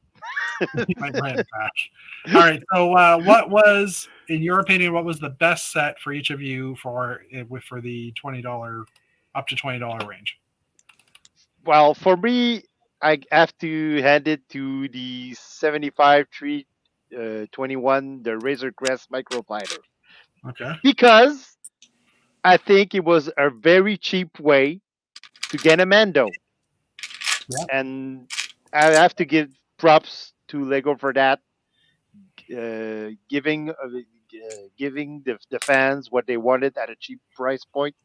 my brand patch. All right. So what was, in your opinion, what was the best set for each of you for the $20 up to $20 range? Well, for me, I have to hand it to the 75 321, the Razor Crest microfiber, Okay. because I think it was a very cheap way to get a Mando. Yeah. And I have to give props to Lego for that, giving the fans what they wanted at a cheap price point.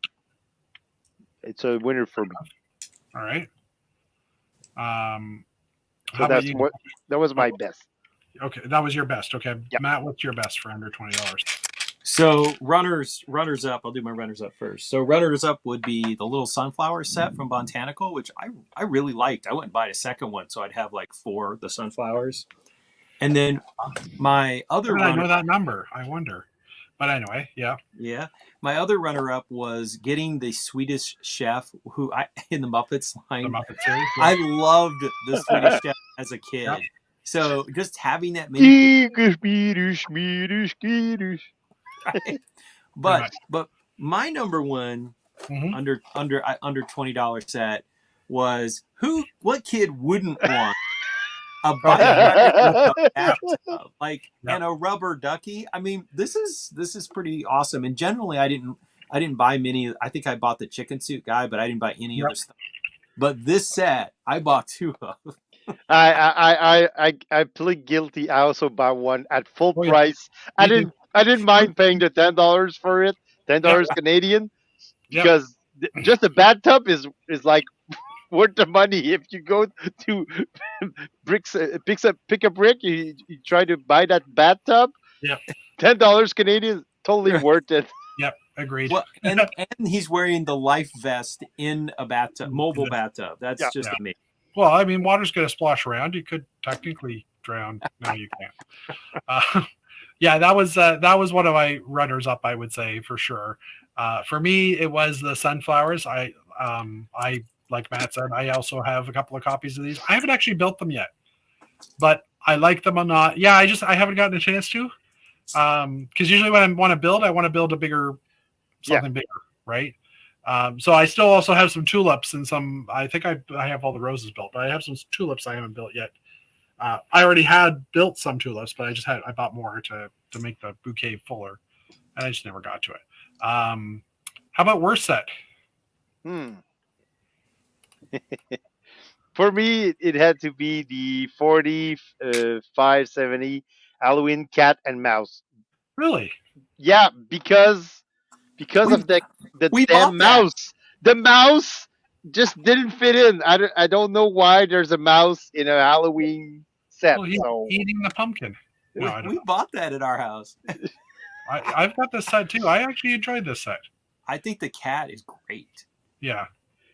It's a winner for me. All right. So How about you? that was my best. Okay, that was your best. Okay, Yep. Matt, what's your best for under $20? So runners up. I'll do my runners up first. So runners up would be the little sunflower set from Botanical, which I really liked. I went and buy a second one, so I'd have like 4 of the sunflowers. And then my other How did I know runner, that number? I wonder. But anyway, yeah. my other runner up was getting the Swedish chef who in the Muppets The line. Muppet series. Yeah. I loved the Swedish chef as a kid. Yep. So just having that many, but my number one Mhm. under $20 set was what kid wouldn't want a bike rack with a bathtub, and a rubber ducky. I mean, this is pretty awesome. And generally, I didn't buy many. I think I bought the chicken suit guy, but I didn't buy any other stuff. But this set, I bought 2 of. I plead guilty. I also bought one at full Oh, yeah. price. I Me too. didn't mind paying the $10 for it, $10 Canadian, because just a bathtub is like worth the money. If you go to pick a brick, you try to buy that bathtub. Yeah. $10 Canadian, totally worth it. Yep, agreed. Well, and he's wearing the life vest in a bathtub, mobile bathtub. That's just amazing. Well, I mean, water's going to splash around. You could technically drown. No, you can't. Yeah, that was one of my runners up, I would say, for sure. For me, it was the sunflowers. I like Matt said, I also have a couple of copies of these. I haven't actually built them yet, but I like them or not. Yeah, I haven't gotten a chance to. Because usually when I want to build a bigger something bigger, right? So I still also have some tulips and some. I think I have all the roses built, but I have some tulips I haven't built yet. I already had built some tulips, but I bought more to make the bouquet fuller, and I just never got to it. How about worst set? For me, it had to be the 570 Halloween cat and mouse. Really? Yeah, because of the damn mouse. The mouse just didn't fit in. I don't know why there's a mouse in a Halloween set. Well, he's eating the pumpkin. No, we bought that at our house. I've got this set too. I actually enjoyed this set. I think the cat is great. Yeah.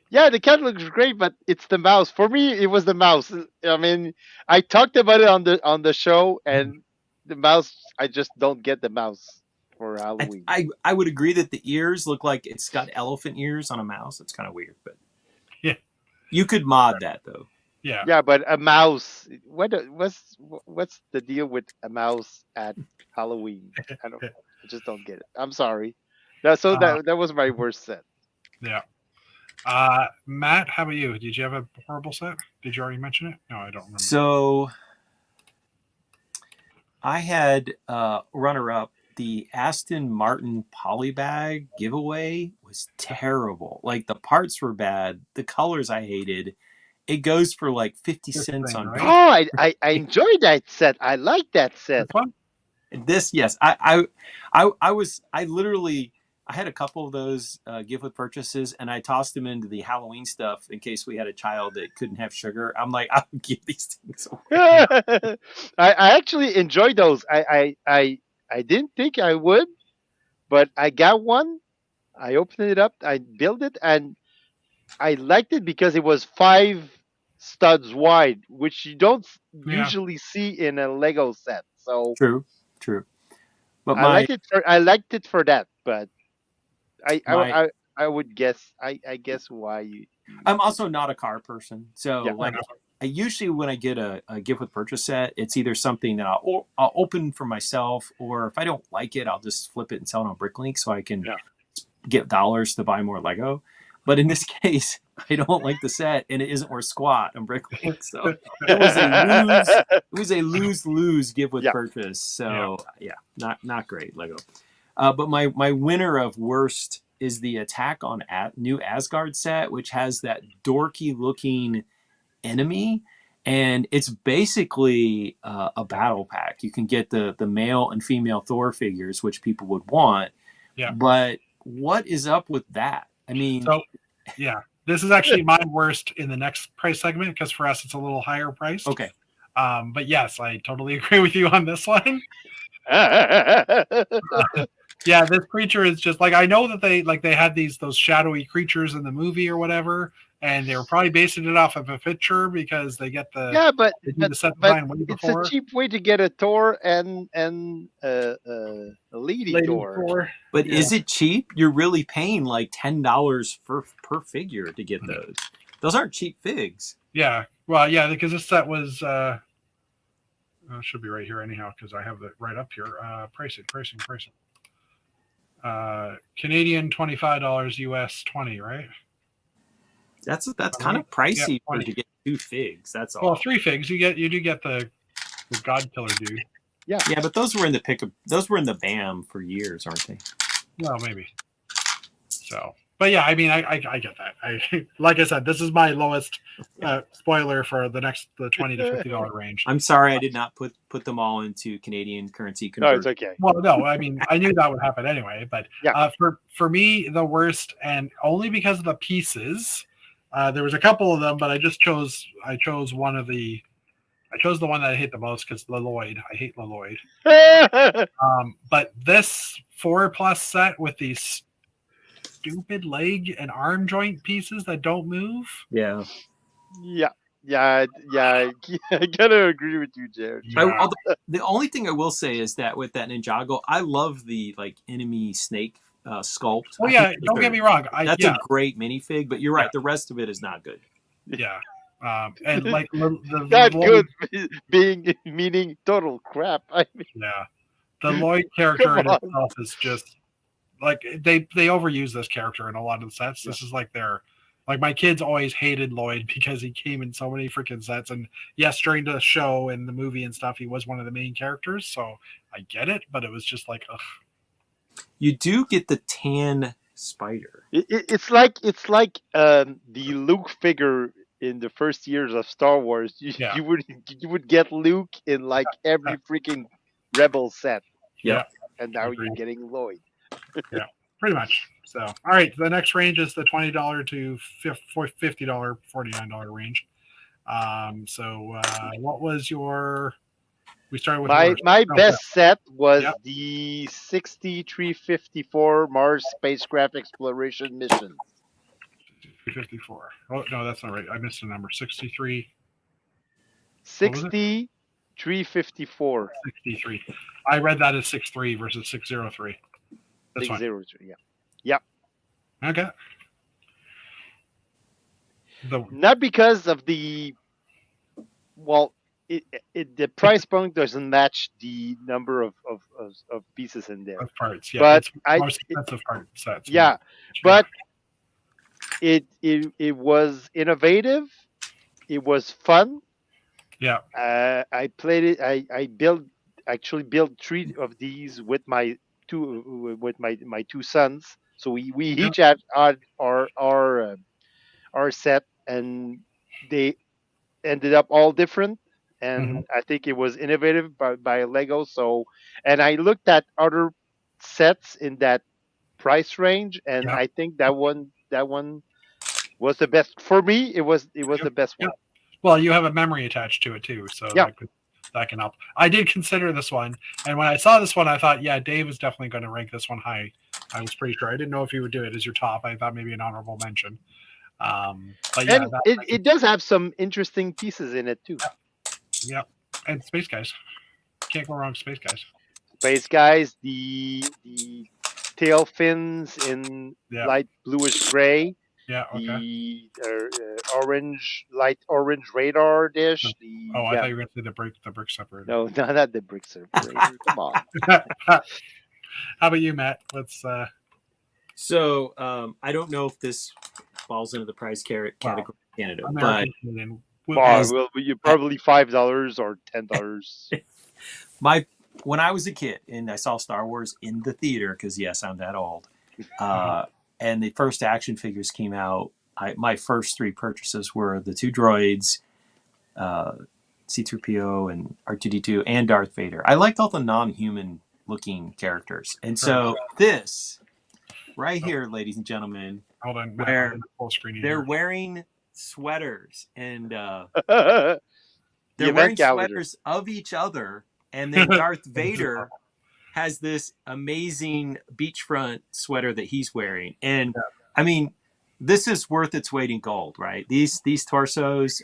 Yeah, the cat looks great, but it's the mouse. For me, it was the mouse. I mean, I talked about it on the show, and the mouse. I just don't get the mouse for Halloween. I would agree that the ears look like it's got elephant ears on a mouse. It's kind of weird, but yeah, you could mod that though. Yeah. Yeah, but a mouse. What's the deal with a mouse at Halloween? I just don't get it. I'm sorry. That was my worst set. Yeah. Matt, how about you? Did you have a horrible set? Did you already mention it? No, I don't remember. So I had runner up. The Aston Martin polybag giveaway was terrible. Like the parts were bad, the colors I hated, it goes for like 50 cents thing, on right? Oh, I enjoyed that set. I like that set. This one? this. Yes, I literally I had a couple of those gift with purchases, and I tossed them into the Halloween stuff in case we had a child that couldn't have sugar. I'm like, I'll give these things away. I actually enjoyed those. I didn't think I would, but I got one. I opened it up. I built it, and I liked it because it was 5 studs wide, which you don't Yeah. usually see in a Lego set. So True, true. But I liked it. I liked it for that. But I I my I, I would guess. I guess why you I'm also not a car person, so yeah. Fair like enough. I usually when I get a gift with purchase set, it's either something that I'll open for myself, or if I don't like it, I'll just flip it and sell it on BrickLink so I can Yeah. get dollars to buy more Lego. But in this case, I don't like the set, and it isn't worth squat on BrickLink, so it was a lose. It was a lose give with Yeah. purchase. So yeah, not great Lego. But my winner of worst is the Attack on New Asgard set, which has that dorky looking enemy, and it's basically a battle pack. You can get the male and female Thor figures, which people would want. Yeah. But what is up with that? I mean, So, yeah, this is actually my worst in the next price segment because for us it's a little higher priced. okay, But yes, I totally agree with you on this one. Yeah, this creature is just like I know that they had those shadowy creatures in the movie or whatever, and they were probably basing it off of a picture because they get the Yeah, but they do the set but design way it's a before. cheap way to get a Thor and a lady Thor. Thor. but Yeah. is it cheap? You're really paying like $10 per figure to get those. Those aren't cheap figs. Yeah, well, yeah, because this set was it should be right here anyhow because I have it right up here. Pricing. Canadian $25, US 20, right? That's kind of pricey Yeah, to get 2 figs. That's all. Well, 3 figs. You do get the God Killer dude. Yeah, but those were in the pickup. Those were in the BAM for years, aren't they? Well, maybe. So, but yeah, I mean, I get that. Like I said, this is my lowest spoiler for the $20 to $50 range. I'm sorry, I did not put them all into Canadian currency no, conversion. it's okay. Well, no, I mean, I knew that would happen anyway. But Yeah. For me, the worst, and only because of the pieces. There was a couple of them, but I chose one of the. I chose the one that I hate the most because Leloid. I hate Leloid. But this 4+ set with these stupid leg and arm joint pieces that don't move. Yeah. I gotta agree with you, Jared. Yeah. The only thing I will say is that with that Ninjago, I love the enemy snake sculpt. Oh yeah, don't get me wrong. That's a great minifig, but you're right. The rest of it is not good. Yeah. And like the Not Lloyd, good being meaning total crap. I mean, yeah, the Lloyd character in Come on. itself is just like they overuse this character in a lot of the sets. This is like my kids always hated Lloyd because he came in so many freaking sets. And yes, during the show and the movie and stuff, he was one of the main characters. So I get it, but it was just like, ugh. You do get the tan spider. it's like the Luke figure in the first years of Star Wars. You would get Luke in like every freaking Rebel set. Yeah. And now you're getting Lloyd. Yeah, pretty much. So, all right, the next range is the $20 to $50, $49 range. So, what was your? We started with my best set was the 6354 Mars spacecraft exploration mission. 354. Oh no, that's not right. I missed a number. 63. 6354. 63. I read that as 63 versus 603. That's 603. Yeah. Okay. Not because of the the price point doesn't match the number of pieces in there. Of parts, yeah. But it's most expensive part sets. Yeah, but it was innovative. It was fun. Yeah. I played it. I built 3 of these with my two sons. So we each had our set, and they ended up all different, Mhm. and I think it was innovative by Lego. So, and I looked at other sets in that price range, and Yeah. I think that one was the best for me. It was Yep. the best Yep. one. Well, you have a memory attached to it too, so Yeah, that can help. I did consider this one, and when I saw this one, I thought, yeah, Dave is definitely going to rank this one high. I was pretty sure. I didn't know if he would do it as your top. I thought maybe an honorable mention. But yeah, and that it, I can. it does have some interesting pieces in it too. Yeah, and Space Guys can't go wrong. With Space Guys. Space guys, the tail fins in Yeah, light bluish gray, yeah, okay. the light orange radar dish. Oh, I Yeah, thought you were going to say the brick separator. no, no, not the brick separator. Come on. How about you, Matt? Let's. So I don't know if this falls into the price category in Canada, but American Canadian. Well, as well, you probably $5 or $10. my when I was a kid and I saw Star Wars in the theater, because yes, I'm that old, and the first action figures came out, my first three purchases were the two droids, uh, C-3PO and R2-D2, and Darth Vader. I liked all the non-human looking characters, and so this right here, ladies and gentlemen, Hold on, Matt. I'm where in full screen they're here. wearing sweaters and The they're event wearing calendar. sweaters of each other, and then Darth Vader has this amazing beachfront sweater that he's wearing. And I mean, this is worth its weight in gold, right? These torsos.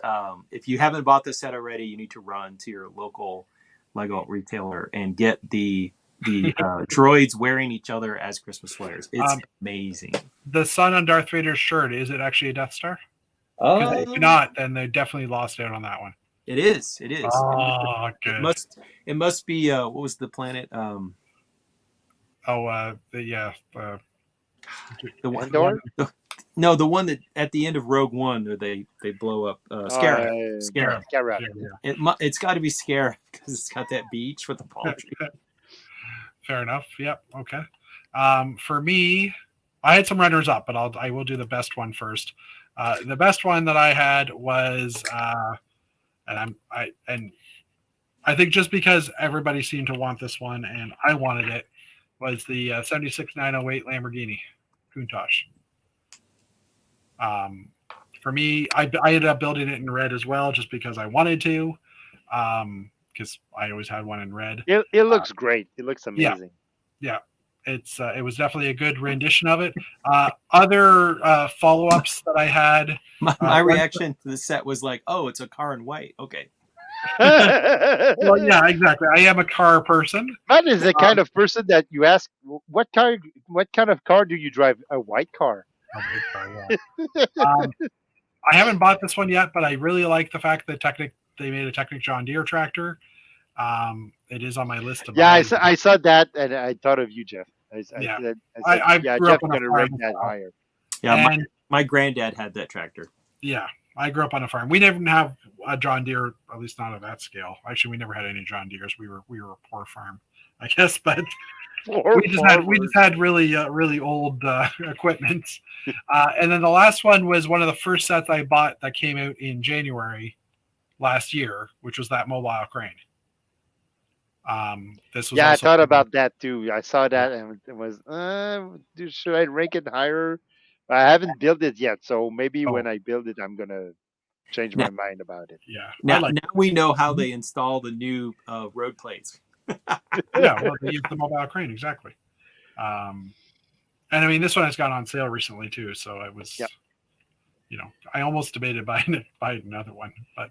If you haven't bought this set already, you need to run to your local Lego retailer and get the droids wearing each other as Christmas sweaters. It's amazing. The sun on Darth Vader's shirt, is it actually a Death Star? Because if Um, not, then they definitely lost out on that one. It is. It is. Oh, It good. must. It must be. What was the planet? The one. Endor? No, the one that at the end of Rogue One, where they blow up Scarab. Scarab. Scarab. It's got to be Scarab because it's got that beach with the palm tree. Fair enough. Yep. Okay. For me, I had some runners up, but I will do the best one first. The best one that I had was, and I think just because everybody seemed to want this one and I wanted it, was the 76908 Lamborghini Countach. For me, I ended up building it in red as well, just because I wanted to, because I always had one in red. It looks great. It looks amazing. Yeah. It was definitely a good rendition of it. Other follow-ups that I had. My reaction to the set was like, "Oh, it's a car in white." Okay. Well, yeah, exactly. I am a car person. Matt is the kind of person that you ask, what kind of car do you drive? A white car. A big car, yeah. I haven't bought this one yet, but I really like the fact that they made a Technic John Deere tractor. It is on my list of. Yeah, I saw that and I thought of you, Jeff. I said, I yeah, grew Jeff's up on a gonna farm rank as that well. higher. Yeah, And my granddad had that tractor. yeah, I grew up on a farm. We didn't have a John Deere, at least not at that scale. Actually, we never had any John Deeres. We were a poor farm, I guess. But we just had really old equipment. And then the last one was one of the first sets I bought that came out in January last year, which was that mobile crane. This was I thought about that too. I saw that and it was, should I rank it higher? I haven't built it yet, so maybe when I build it, I'm gonna change my mind about it. Yeah. Now we know how they install the new road plates. Yeah, well, they use the mobile crane exactly. And I mean, this one has gone on sale recently too, so it was, I almost debated buying another one, but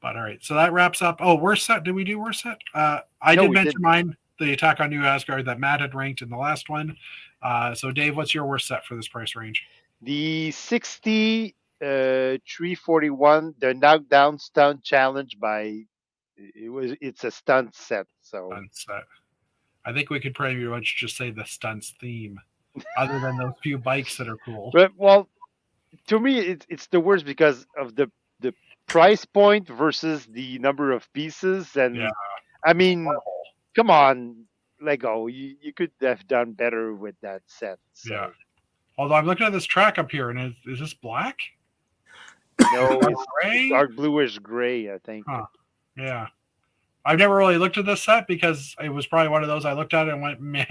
all right. So that wraps up. Oh, worst set. Did we do worst set? I did mention mine, the Attack on New Asgard that Matt had ranked in the last one. So Dave, what's your worst set for this price range? The 341, the knockdown stunt challenge it's a stunt set. So stunt set. I think we could pretty much just say the stunts theme, other than those few bikes that are cool. But well, to me, it's the worst because of the price point versus the number of pieces. And I mean, come on, Lego, you could have done better with that set. So. Yeah. Although I'm looking at this track up here, and is this black? No, Dark it's gray? dark bluish gray, I think. Huh. Yeah. I've never really looked at this set because it was probably one of those I looked at it and went, meh.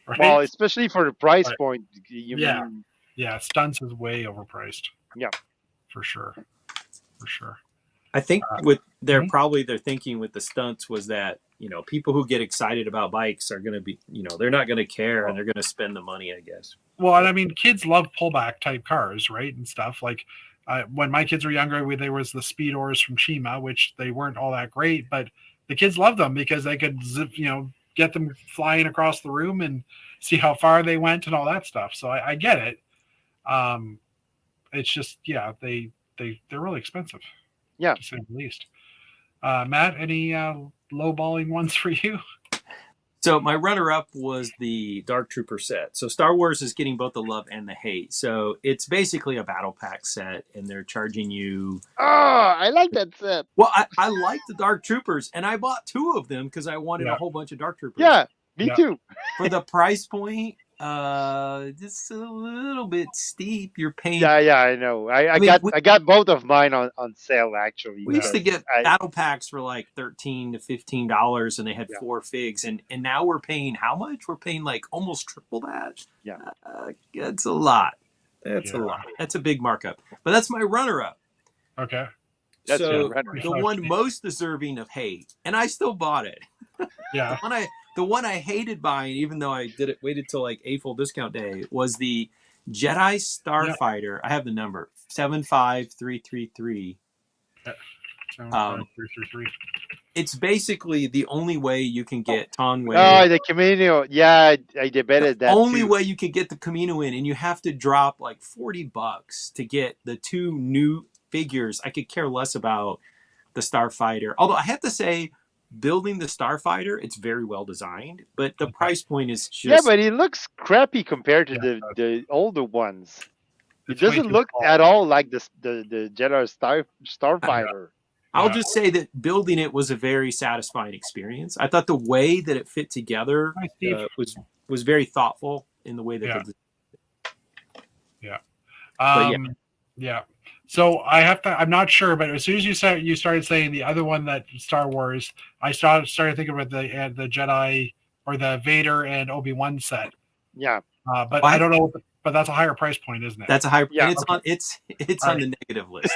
Right? Well, especially for the price Right. point, you Yeah. mean, Yeah, Stunts is way overpriced. yeah. For sure. For sure. I think with mhm. probably their thinking with the stunts was that, people who get excited about bikes are going to be, they're not going to care and they're going to spend the money, I guess. Well, and I mean, kids love pullback type cars, right? And stuff like when my kids were younger, there was the Speedors from Shima, which they weren't all that great, but the kids loved them because they could zip, get them flying across the room and see how far they went and all that stuff. So I get it. It's just, yeah, they're really expensive. Yeah. To say the least. Matt, any low-balling ones for you? So my runner-up was the Dark Trooper set. So Star Wars is getting both the love and the hate. So it's basically a battle pack set, and they're charging you. Oh, I like that set. Well, I like the Dark Troopers, and I bought 2 of them because I wanted a whole bunch of Dark Troopers. Yeah, me too. For the price point, it's a little bit steep. You're paying. Yeah, I know. I got both of mine on sale actually. We used to get battle packs for like $13 to $15, and they had 4 figs, and now we're paying how much? We're paying like almost triple that. Yeah, that's a lot. That's a lot. That's a big markup. But that's my runner-up. Okay. That's so the one most deserving of hate, and I still bought it. Yeah. The one I hated buying, even though I waited till like April discount day, was the Jedi Starfighter. I have the number 75333. 75333. It's basically the only way you can get Conway. Oh, the Camino. Yeah, I debated that. Only way you could get the Camino in, and you have to drop like $40 to get the 2 new figures. I could care less about the Starfighter. Although I have to say, building the Starfighter, it's very well designed, but the price point is just... Yeah, but it looks crappy compared to the older ones. It doesn't look at all like the Jedi Starfighter. I'll just say that building it was a very satisfying experience. I thought the way that it fit together was very thoughtful in the way that Yeah. So I'm not sure, but as soon as you started saying the other one, that Star Wars, I started thinking about the Jedi or the Vader and Obi-Wan set. Yeah. But I don't know, but that's a higher price point, isn't it? That's a higher, and it's on the negative list.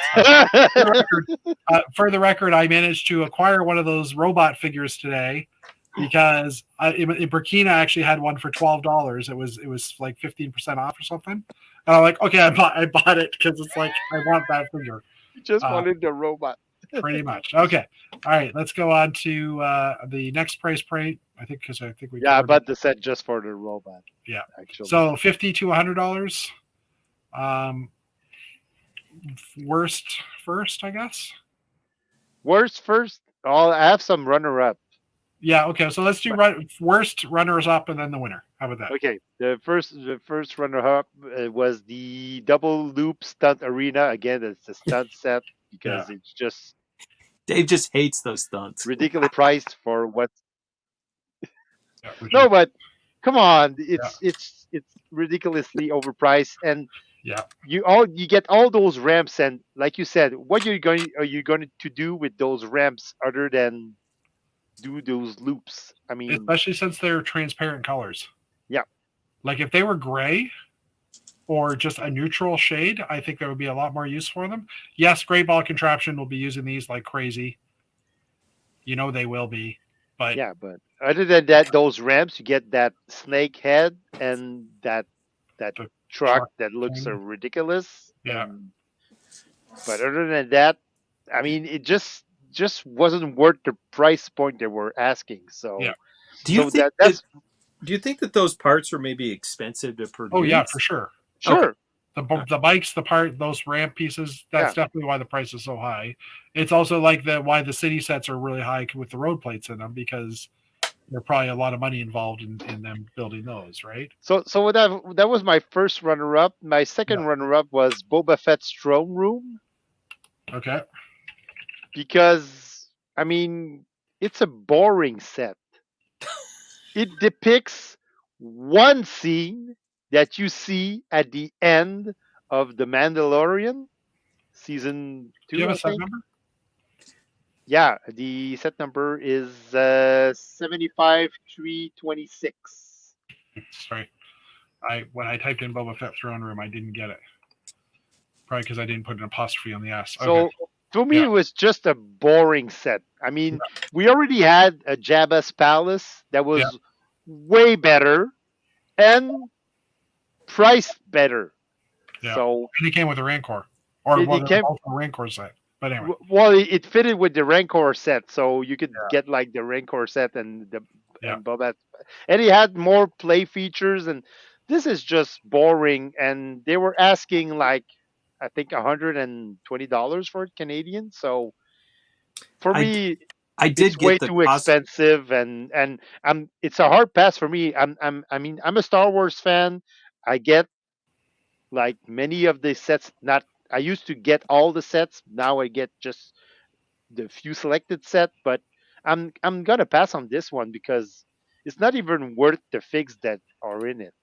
For the record, I managed to acquire one of those robot figures today because in Burkina actually had one for $12. It was like 15% off or something. And I'm like, okay, I bought it because it's like I want that figure. You just wanted the robot. Pretty much. Okay. All right. Let's go on to the next price point. I think we. Yeah, I bought the set just for the robot. Yeah. Actually. So $50 to $100. Worst first, I guess. Worst first. I have some runner-up. Yeah. Okay. So let's do worst runners up and then the winner. How about that? Okay. The first runner-up was the double loop stunt arena. Again, it's a stunt set because it's just. Dave just hates those stunts. Ridiculously priced for what. No, but come on, it's ridiculously overpriced, and you get all those ramps, and like you said, what are you going to do with those ramps other than do those loops? I mean, especially since they're transparent colors. Yeah, like if they were gray or just a neutral shade, I think there would be a lot more use for them. Yes, Great Ball Contraption will be using these like crazy. They will be. But yeah, but other than that, those ramps, you get that snake head and that truck that looks so ridiculous. Yeah. But other than that, I mean, it just wasn't worth the price point they were asking. So, do you think that those parts are maybe expensive to produce? Oh yeah, for sure. Sure. Okay. The bikes, those ramp pieces, that's definitely why the price is so high. It's also like why the city sets are really high with the road plates in them, because there's probably a lot of money involved in them building those, right? So that was my first runner-up. My second runner-up was Boba Fett's throne room. Okay. Because, I mean, it's a boring set. It depicts one scene that you see at the end of The Mandalorian, season Do you 2, have I a set think. number? Yeah, the set number is 75,326. Sorry, when I typed in Boba Fett throne room, I didn't get it. Probably because I didn't put an apostrophe on the S. Okay. So to me, Yeah. it was just a boring set. I mean, we already had a Jabba's Palace that was way better and priced better. Yeah. So And it came with a Rancor, or it well, there's came also a Rancor set. But anyway, well. It fitted with the Rancor set, so you could get like the Rancor set and the Yeah. and Boba, and it had more play features. And this is just boring. And they were asking like I think $120 for it Canadian. So for I me, I it's did way get the too cost. expensive, and it's a hard pass for me. I mean I'm a Star Wars fan. I get like many of the sets. Not I used to get all the sets. Now I get just the few selected set. But I'm gonna pass on this one because it's not even worth the figs that are in it.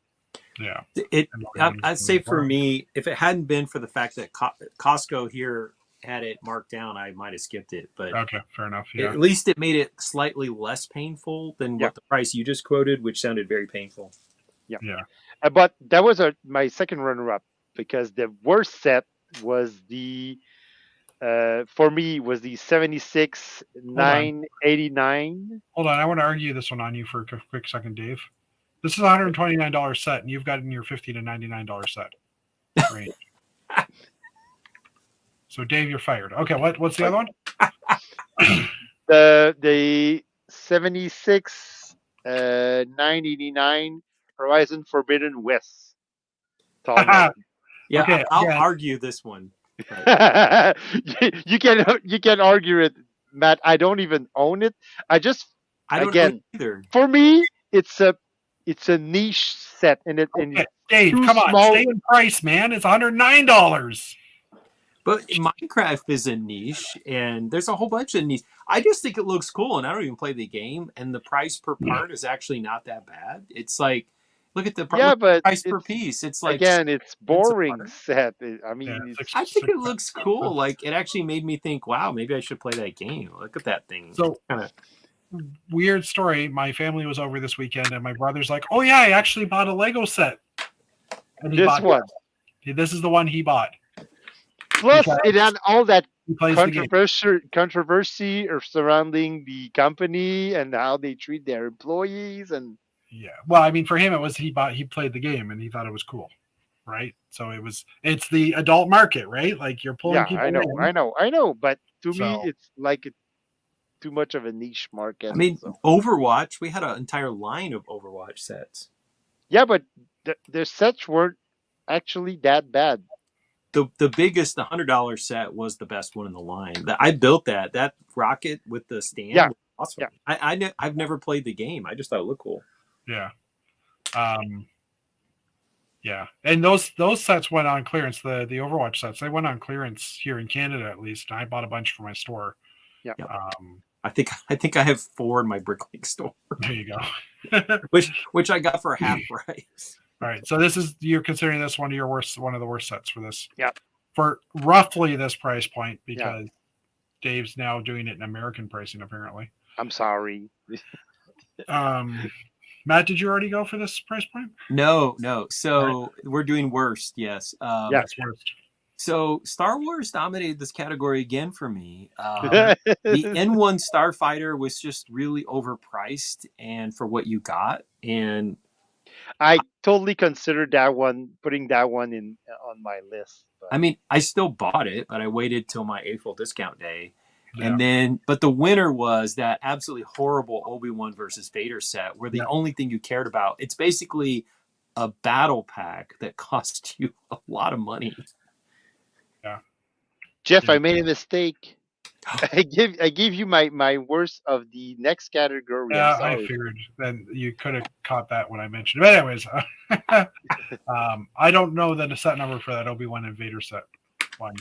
yeah. It And I'd say for me, if it hadn't been for the fact that Costco here had it marked down, I might have skipped it. But Okay, fair enough. Yeah. at least it made it slightly less painful than Yeah, what the price you just quoted, which sounded very painful. yeah. Yeah. But that was my second runner-up because the worst set was the for me was the 76 Hold on. 989. Hold on. I want to argue this one on you for a quick second, Dave. This is a $129 set, and you've got in your $50 to $99 set range. So, Dave, you're fired. Okay, what's the other one? The 76 989 Horizon Forbidden West tall man. Yeah, Okay, I'll again. argue this one. But You can argue it, Matt. I don't even own it. I just I don't know again either. for me it's a niche set and Okay, it's Dave, too come on, small. stay in price, man. It's $109. But Minecraft is a niche, and there's a whole bunch of niche. I just think it looks cool, and I don't even play the game. And the price per part is actually not that bad. It's like, look at the Yeah, but price per it's piece. It's like again it's cents a boring part. set. I Yeah, mean it's I think it looks cool. Like it actually made me think, wow, maybe I should play that game. Look at that thing. So Kinda, weird story. My family was over this weekend, and my brother's like, "Oh yeah, I actually bought a Lego set." And he this bought one. this is the one he bought. Plus, Because it had all that he plays the game. controversy or surrounding the company and how they treat their employees. And Yeah. Well, I mean, for him, it was he played the game and he thought it was cool, right? So it's the adult market, right? Like you're pulling yeah, people in. I know. But to me, So it's like too much of a niche market. I mean, So. Overwatch. We had an entire line of Overwatch sets. Yeah, but their sets weren't actually that bad. The biggest, the $100 set was the best one in the line. I built that rocket with the stand. Yeah. Was awesome. Yeah. I've never played the game. I just thought it looked cool. yeah. Yeah. And those sets went on clearance. The Overwatch sets, they went on clearance here in Canada at least. And I bought a bunch for my store. Yeah. I think I have 4 in my Bricklink store. There you go. which I got for half price. All right. So you're considering this one of the worst sets for this. Yeah. For roughly this price point, because Dave's now doing it in American pricing, apparently. I'm sorry. Matt, did you already go for this price point? No. So we're doing worst, yes. That's worst. So Star Wars dominated this category again for me. The N1 Starfighter was just really overpriced and for what you got. And I totally considered putting that one in on my list. But. I mean, I still bought it, but I waited till my April discount day. And but the winner was that absolutely horrible Obi-Wan versus Vader set where the only thing you cared about, it's basically a battle pack that cost you a lot of money. Yeah. Jeff, I made a mistake. I give you my worst of the next category. Yeah, I figured. Then you could have caught that when I mentioned it. But anyways, I don't know the set number for that Obi-Wan and Vader set one,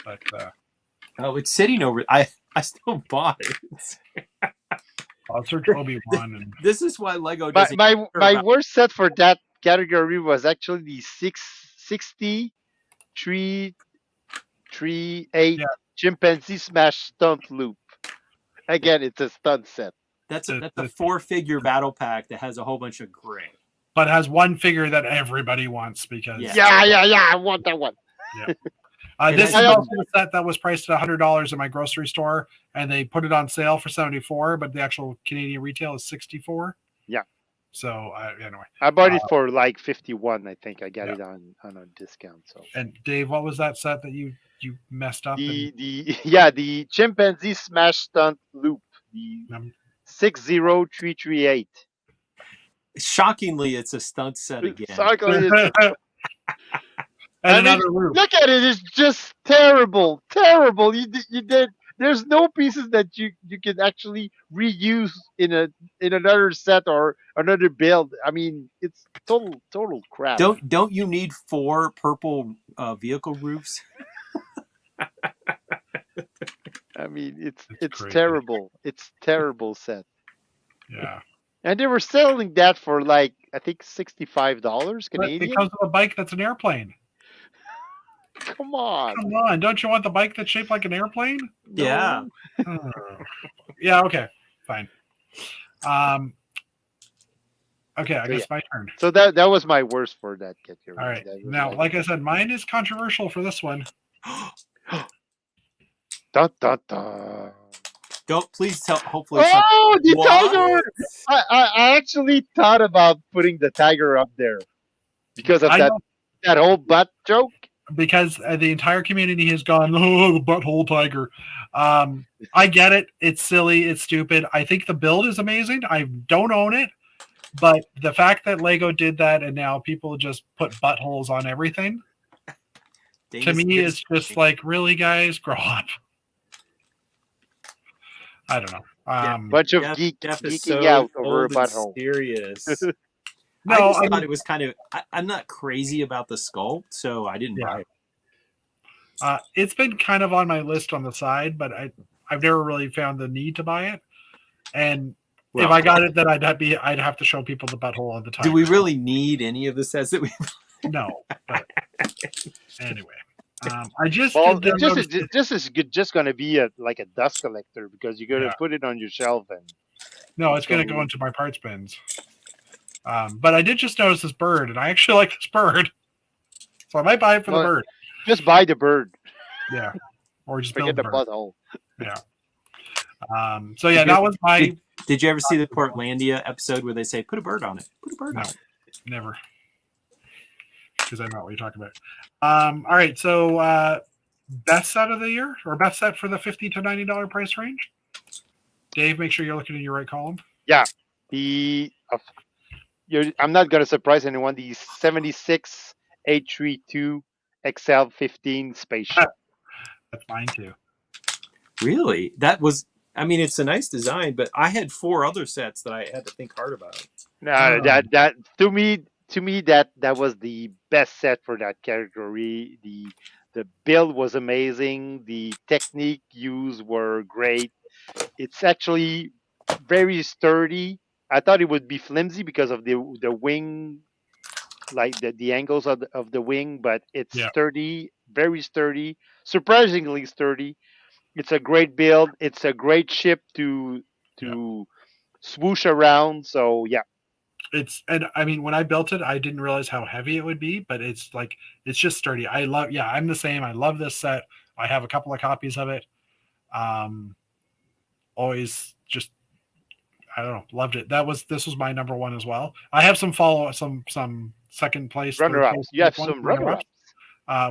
but it's sitting over. I still bought it. I'll search Obi-Wan. And this is why Lego But doesn't. my worst set for that category was actually the 60 338 Yeah. chimpanzee smash stunt loop. Again, it's a stunt set. That's a 4-figure battle pack that has a whole bunch of gray. But has one figure that everybody wants because Yeah. Yeah. I want that one. This is has- also a set that was priced at $100 in my grocery store, and they put it on sale for $74, but the actual Canadian retail is $64. Yeah. So anyway, I bought it for like 51. I think I got it on a discount. So. and Dave, what was that set that you messed up? The chimpanzee smash stunt loop. The 60338. Shockingly, it's a stunt set again. And another loop. Look at it; it's just terrible. You did. There's no pieces that you can actually reuse in another set or another build. I mean, it's total crap. Don't you need 4 purple vehicle roofs? I mean, it's crazy. terrible. It's terrible set. Yeah. And they were selling that for like I think $65 Canadian. Because of a bike that's an airplane. Come on. Don't you want the bike that's shaped like an airplane? No. Yeah. Yeah, okay. Fine. Okay, I guess my turn. So that was my worst for that category. All right. Now, like I said, mine is controversial for this one. Dun, dun, dun. Don't please tell. Hopefully, Oh, the What? tiger! I actually thought about putting the tiger up there because of that whole butt joke. Because the entire community has gone, oh, the butthole tiger. I get it. It's silly. It's stupid. I think the build is amazing. I don't own it. But the fact that Lego did that and now people just put buttholes on everything, to me, is just like, really, guys, grow up. I don't know. Bunch of Jeff is geeking so out over a old and butthole. serious. No, I just thought it was kind of. I'm not crazy about the sculpt, so I didn't buy it. It's been kind of on my list on the side, but I've never really found the need to buy it. And if I got it, then I'd have to show people the butthole all the time. Do we really need any of the sets that we? No. But anyway, I just this is just going to be like a dust collector because you're going to put it on your shelf and. No, it's going to go into my parts bins. But I did just notice this bird, and I actually like this bird, so I might buy it for the bird. Just buy the bird. Yeah, or just forget build the butthole. Yeah. So yeah, that was my. Did you ever see the Portlandia episode where they say put a bird on it? Put a bird on it. Never. Because I know what you're talking about. All right, so best set of the year or best set for the $50 to $90 price range. Dave, make sure you're looking in your right column. Yeah, I'm not going to surprise anyone. The 76 832 XL15 spaceship. That's mine too. Really? That was. I mean, it's a nice design, but I had 4 other sets that I had to think hard about. No, that to me that was the best set for that category. The build was amazing. The technique used were great. It's actually very sturdy. I thought it would be flimsy because of the wing, like the angles of the wing, but it's sturdy, very sturdy, surprisingly sturdy. It's a great build. It's a great ship to swoosh around. So yeah. And I mean, when I built it, I didn't realize how heavy it would be, but it's just sturdy. I'm the same. I love this set. I have a couple of copies of it. Always just, I don't know, loved it. This was my number one as well. I have some some second place runner-ups. You have some runner-ups,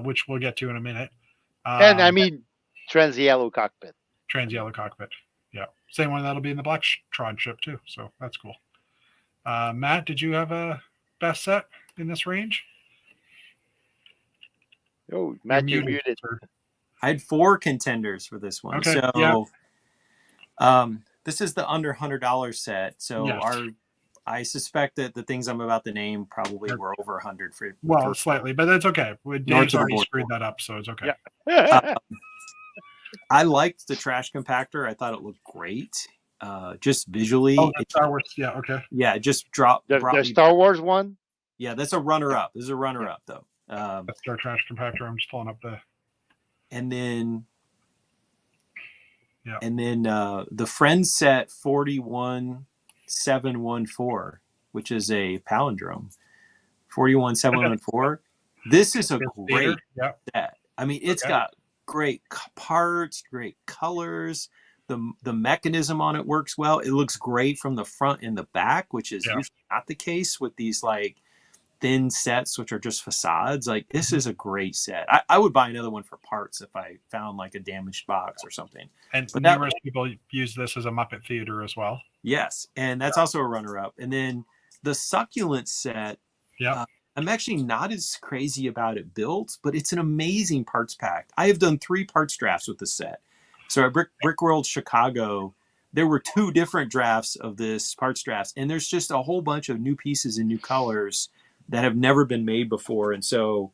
which we'll get to in a minute. And I mean, Trans Yellow Cockpit. Yeah. Same one that'll be in the Black Tron ship too. So that's cool. Matt, did you have a best set in this range? Oh, Matt, you're muted. I had 4 contenders for this one. Okay, so this is the under $100 set. So yes. I suspect that the things I'm about to name probably were over 100 for. Well, slightly, but that's okay. Dave's already screwed that up, so it's okay. Yeah. I liked the trash compactor. I thought it looked great. Just visually. Oh, that's Star Wars. Yeah, okay. Yeah, it just dropped. The Star Wars one? Yeah, that's a runner-up. This is a runner-up, though. That's our trash compactor. I'm just pulling up the... and then Yeah. the Friends set 41714, which is a palindrome. 41714. This is a Theater. great Yeah. set. I mean, it's got great parts, great colors. The mechanism on it works well. It looks great from the front and the back, which is usually not the case with these like thin sets, which are just facades. Like this is a great set. I would buy another one for parts if I found like a damaged box or something. And But numerous people use this as a Muppet Theater as well. Yes, and that's also a runner-up. And then the Succulent set. Yeah. I'm actually not as crazy about it built, but it's an amazing parts pack. I have done 3 parts drafts with this set. So at Brick World Chicago, there were 2 different drafts of this parts drafts, and there's just a whole bunch of new pieces and new colors that have never been made before. And so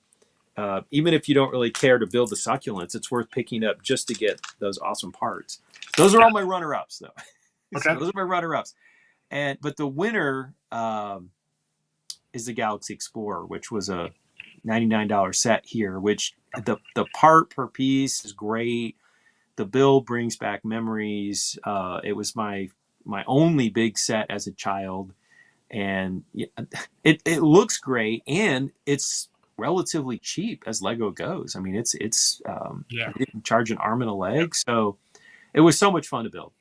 even if you don't really care to build the Succulents, it's worth picking up just to get those awesome parts. Those are all my runner-ups, though. Okay. So those are my runner-ups. But the winner is the Galaxy Explorer, which was a $99 set here, which the part per piece is great. The build brings back memories. It was my only big set as a child, and it looks great, and it's relatively cheap as Lego goes. I mean, it's you didn't charge an arm and a leg, so it was so much fun to build.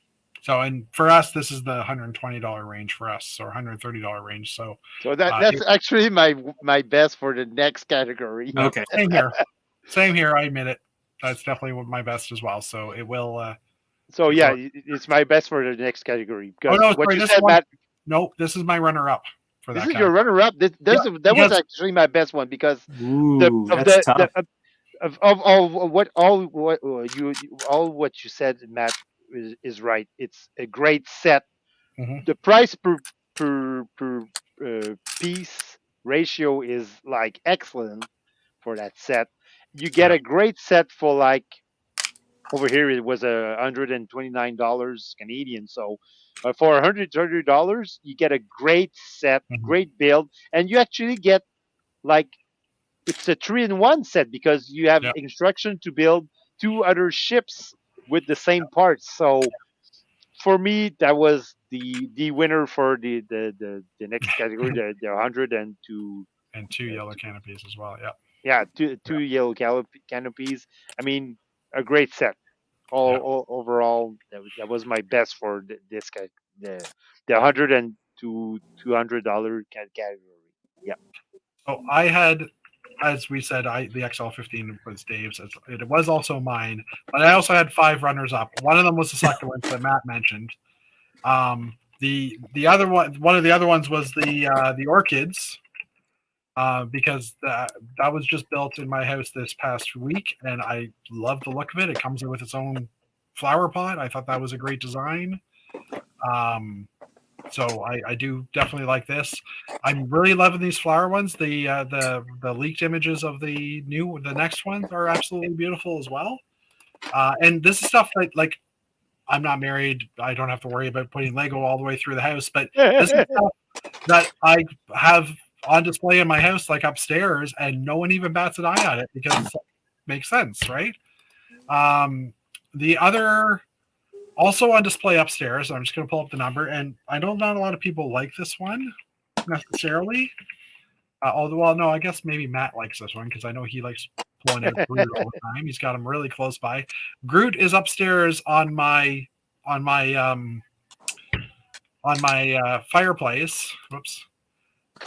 So, and for us, this is the $120 range for us, or $130 range. So that's actually my best for the next category. Okay, same here. I admit it. That's definitely my best as well. So it will. So yeah, it's my best for the next category. Oh no, sorry, this one, Matt, nope, this is my runner-up for that. This is your runner-up. That was actually my best one because all what you said, Matt, is right. It's a great set. Mm-hmm. The price per piece ratio is like excellent for that set. You get a great set for like over here it was $129 Canadian. So for $130, you get a great set, great build, and you actually get like it's a 3-in-1 set because you have instruction to build 2 other ships with the same parts. So for me, that was the winner for the next category, the 102 and 2 yellow canopies as well. Yeah, two yellow canopies. I mean, a great set. Overall, that was my best for this guy. The $100 and $200 category. Yeah. So I had, as we said, the XL15 was Dave's. It was also mine, but I also had 5 runners up. One of them was the Succulent that Matt mentioned. The other one of the other ones was the Orchids. Because that was just built in my house this past week, and I love the look of it. It comes with its own flower pot. I thought that was a great design. So I do definitely like this. I'm really loving these flower ones. The leaked images of the next ones are absolutely beautiful as well. And this is stuff that, like, I'm not married. I don't have to worry about putting Lego all the way through the house, but this is stuff that I have on display in my house, like upstairs, and no one even bats an eye at it because it makes sense, right? The other also on display upstairs, I'm just going to pull up the number, and I know not a lot of people like this one necessarily. Although, well, no, I guess maybe Matt likes this one because I know he likes pulling out Groot all the time. He's got him really close by. Groot is upstairs on my fireplace. Whoops.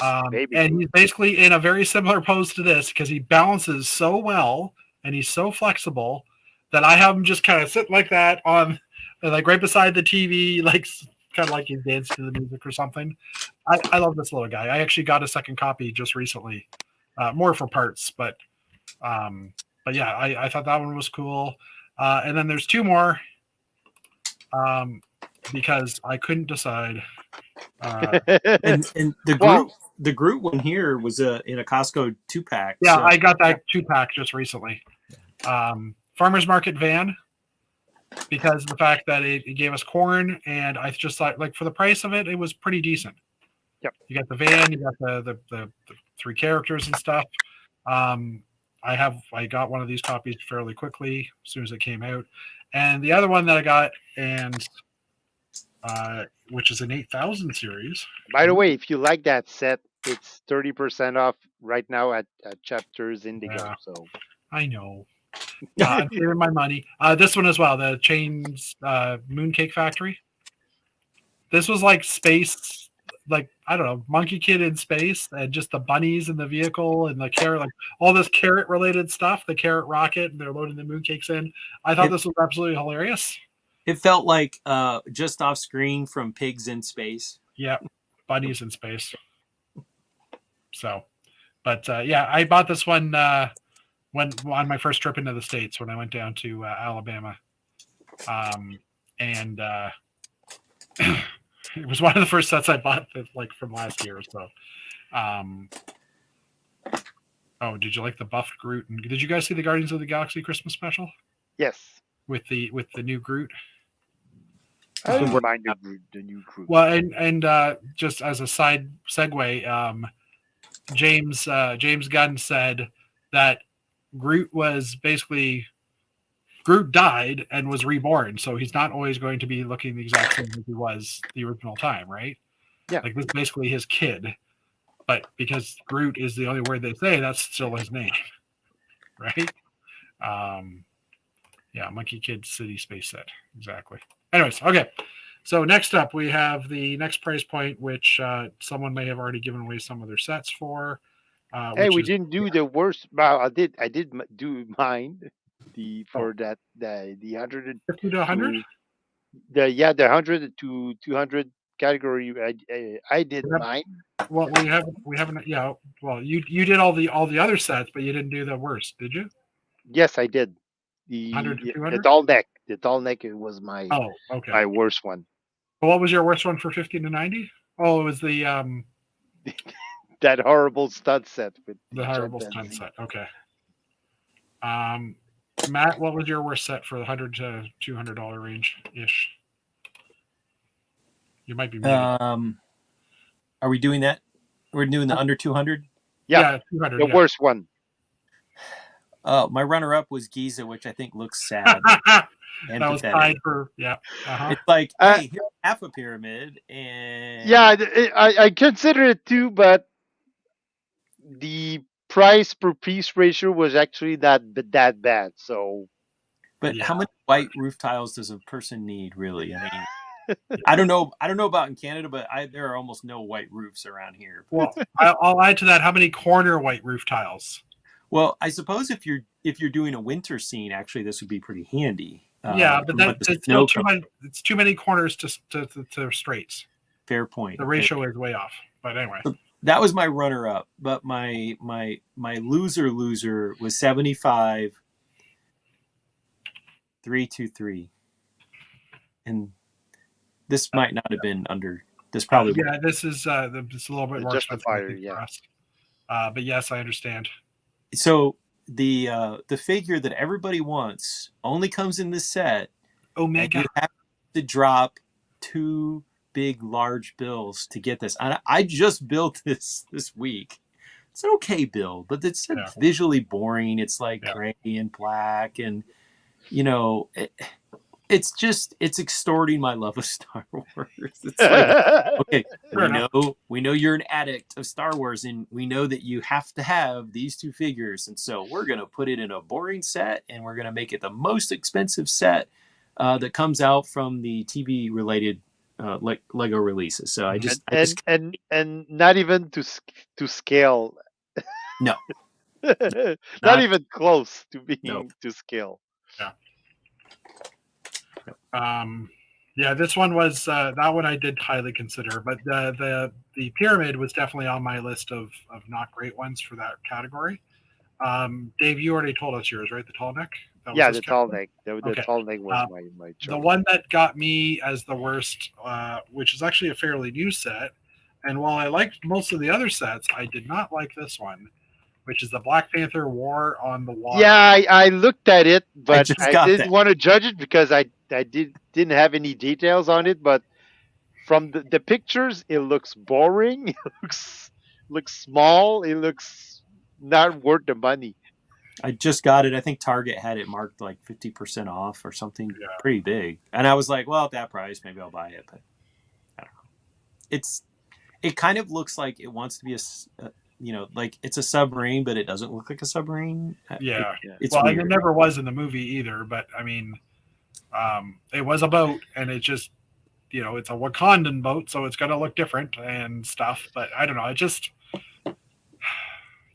And he's basically in a very similar pose to this because he balances so well and he's so flexible that I have him just kind of sit like that on, like, right beside the TV, like kind of like he's dancing to the music or something. I love this little guy. I actually got a second copy just recently, more for parts, but yeah, I thought that one was cool. And then there's 2 more because I couldn't decide. And the Groot one here was in a Costco 2-pack. Yeah, so I got that 2-pack just recently. Farmers Market van, because of the fact that it gave us corn, and I just thought, like, for the price of it, it was pretty decent. Yep. You got the van, you got the 3 characters and stuff. I got one of these copies fairly quickly as soon as it came out, and the other one that I got, and which is an 8,000 series. By the way, if you like that set, it's 30% off right now at Chapters Indigo. Yeah. So I know. I'm saving my money. This one as well, the Chains Mooncake Factory. This was like space, like I don't know, Monkey Kid in space, and just the bunnies in the vehicle and the carrot, like all this carrot related stuff. The carrot rocket, and they're loading the mooncakes in. I thought this was absolutely hilarious. It felt like just off screen from Pigs in Space. Yeah, bunnies in space. So, but yeah, I bought this one when on my first trip into the States when I went down to Alabama, and it was one of the first sets I bought like from last year. So, oh, did you like the buffed Groot? And did you guys see the Guardians of the Galaxy Christmas special yes, with the new Groot? I don't mind the new Groot. Well, and just as a side segue, James Gunn said that Groot died and was reborn, so he's not always going to be looking the exact same as he was the original time, right? Yeah. Like this is basically his kid, but because Groot is the only word they say, that's still his name, right? Yeah, Monkey Kid City Space Set, exactly. Anyways, okay. So next up, we have the next price point, which someone may have already given away some of their sets for. Hey, we didn't do the worst. Well, I did do mine. The 100 50 to 100. The 100 to 200 category. I did mine. Well, we haven't. Yeah. Well, you did all the other sets, but you didn't do the worst, did you? Yes, I did. The 100 to 200? the tall neck. The tall neck. It was my my worst one. Well, what was your worst one for 50 to 90? Oh, it was the that horrible stud set with the horrible stunt set. Okay. Matt, what was your worst set for the $100 to $200 range ish? You might be muted. Are we doing that? We're doing the under 200? Yeah, 200. The worst one. My runner-up was Giza, which I think looks sad. And that was tied for It's like, hey, here's half a pyramid, and I consider it too, but the price per piece ratio was actually that bad. So, but how many white roof tiles does a person need, really? I mean, I don't know about in Canada, but there are almost no white roofs around here. Well, I'll add to that. How many corner white roof tiles? Well, I suppose if you're doing a winter scene, actually, this would be pretty handy. But it's too many corners to straights. Fair point. The ratio is way off. But anyway, that was my runner-up. But my loser was 75 323, and this might not have been under. This probably this is it's a little bit more justifier, for us. But yes, I understand. So the figure that everybody wants only comes in this set. Omega. You have to drop 2 big large bills to get this. I just built this week. It's an okay build, but it's visually boring. It's like gray and black, and it's extorting my love of Star Wars. It's like, okay, we know you're an addict of Star Wars, and we know that you have to have these 2 figures, and so we're going to put it in a boring set, and we're going to make it the most expensive set that comes out from the TV related Lego releases. So and not even to scale. No, not even close to being to scale. This one was that one I did highly consider, but the pyramid was definitely on my list of not great ones for that category. Dave, you already told us yours, right? The tall neck. The tall neck. The tall neck was my choice. The one that got me as the worst, which is actually a fairly new set, and while I liked most of the other sets, I did not like this one, which is the Black Panther War on the Water. Yeah, I looked at it, but I didn't want to judge it because I didn't have any details on it. But from the pictures, it looks boring. It looks small. It looks not worth the money. I just got it. I think Target had it marked like 50% off or something Yeah. pretty big. And I was like, well, at that price, maybe I'll buy it. But I don't know. It kind of looks like it wants to be like it's a submarine, but it doesn't look like a submarine. Yeah. It's Well, weird. it never was in the movie either, but I mean, it was a boat, and it just, it's a Wakandan boat, so it's going to look different and stuff. But I don't know. It just,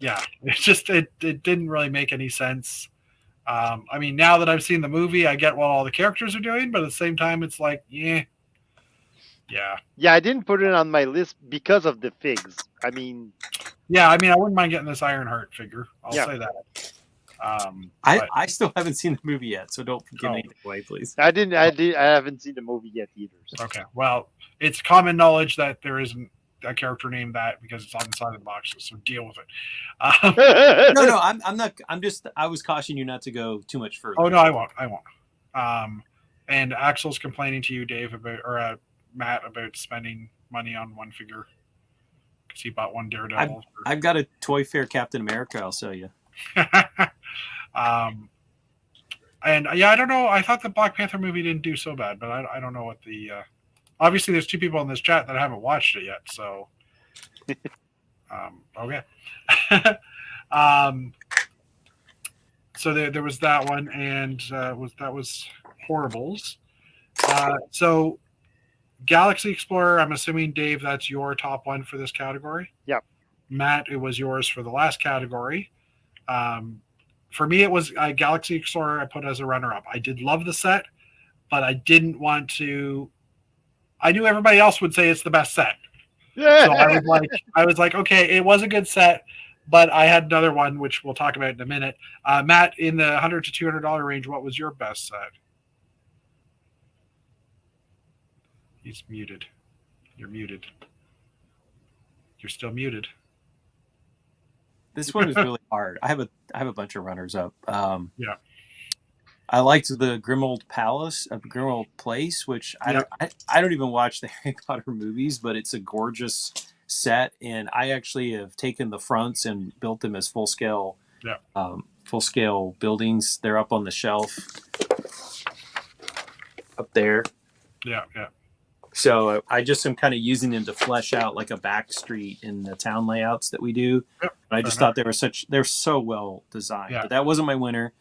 yeah, it didn't really make any sense. I mean, now that I've seen the movie, I get what all the characters are doing, but at the same time, it's like, yeah. Yeah, I didn't put it on my list because of the figs. I mean, yeah, I mean, I wouldn't mind getting this Ironheart figure. I'll Yeah. say that. I still haven't seen the movie yet, so don't give anything away, please. I haven't seen the movie yet either. So. Okay, well, it's common knowledge that there isn't a character named that because it's on the side of the boxes, so deal with it. No, I'm not. I was cautioning you not to go too much further. Oh no, I won't. And Axel's complaining to you, Dave, Matt, about spending money on one figure because he bought one Daredevil. I've got a Toy Fair Captain America. I'll sell you. And yeah, I don't know. I thought the Black Panther movie didn't do so bad, but I don't know what the. Obviously, there's two people in this chat that haven't watched it yet, so. Okay. So there was that one, and that was Horribles. So Galaxy Explorer, I'm assuming, Dave, that's your top one for this category. Yep. Matt, it was yours for the last category. For me, it was Galaxy Explorer I put as a runner-up. I did love the set, but I didn't want to. I knew everybody else would say it's the best set. So I was like, okay, it was a good set, but I had another one, which we'll talk about in a minute. Matt, in the $100 to $200 range, what was your best set? He's muted. You're muted. You're still muted. This one is really hard. I have a bunch of runners up. Yeah. I liked the Grimmauld Palace, Grimmauld Place, which I don't even watch the Harry Potter movies, but it's a gorgeous set, and I actually have taken the fronts and built them as full scale buildings. They're up on the shelf up there. Yeah. So I just am kind of using them to flesh out like a back street in the town layouts that we do. Yep, but I just thought they're so well designed. Yeah. But that wasn't my winner.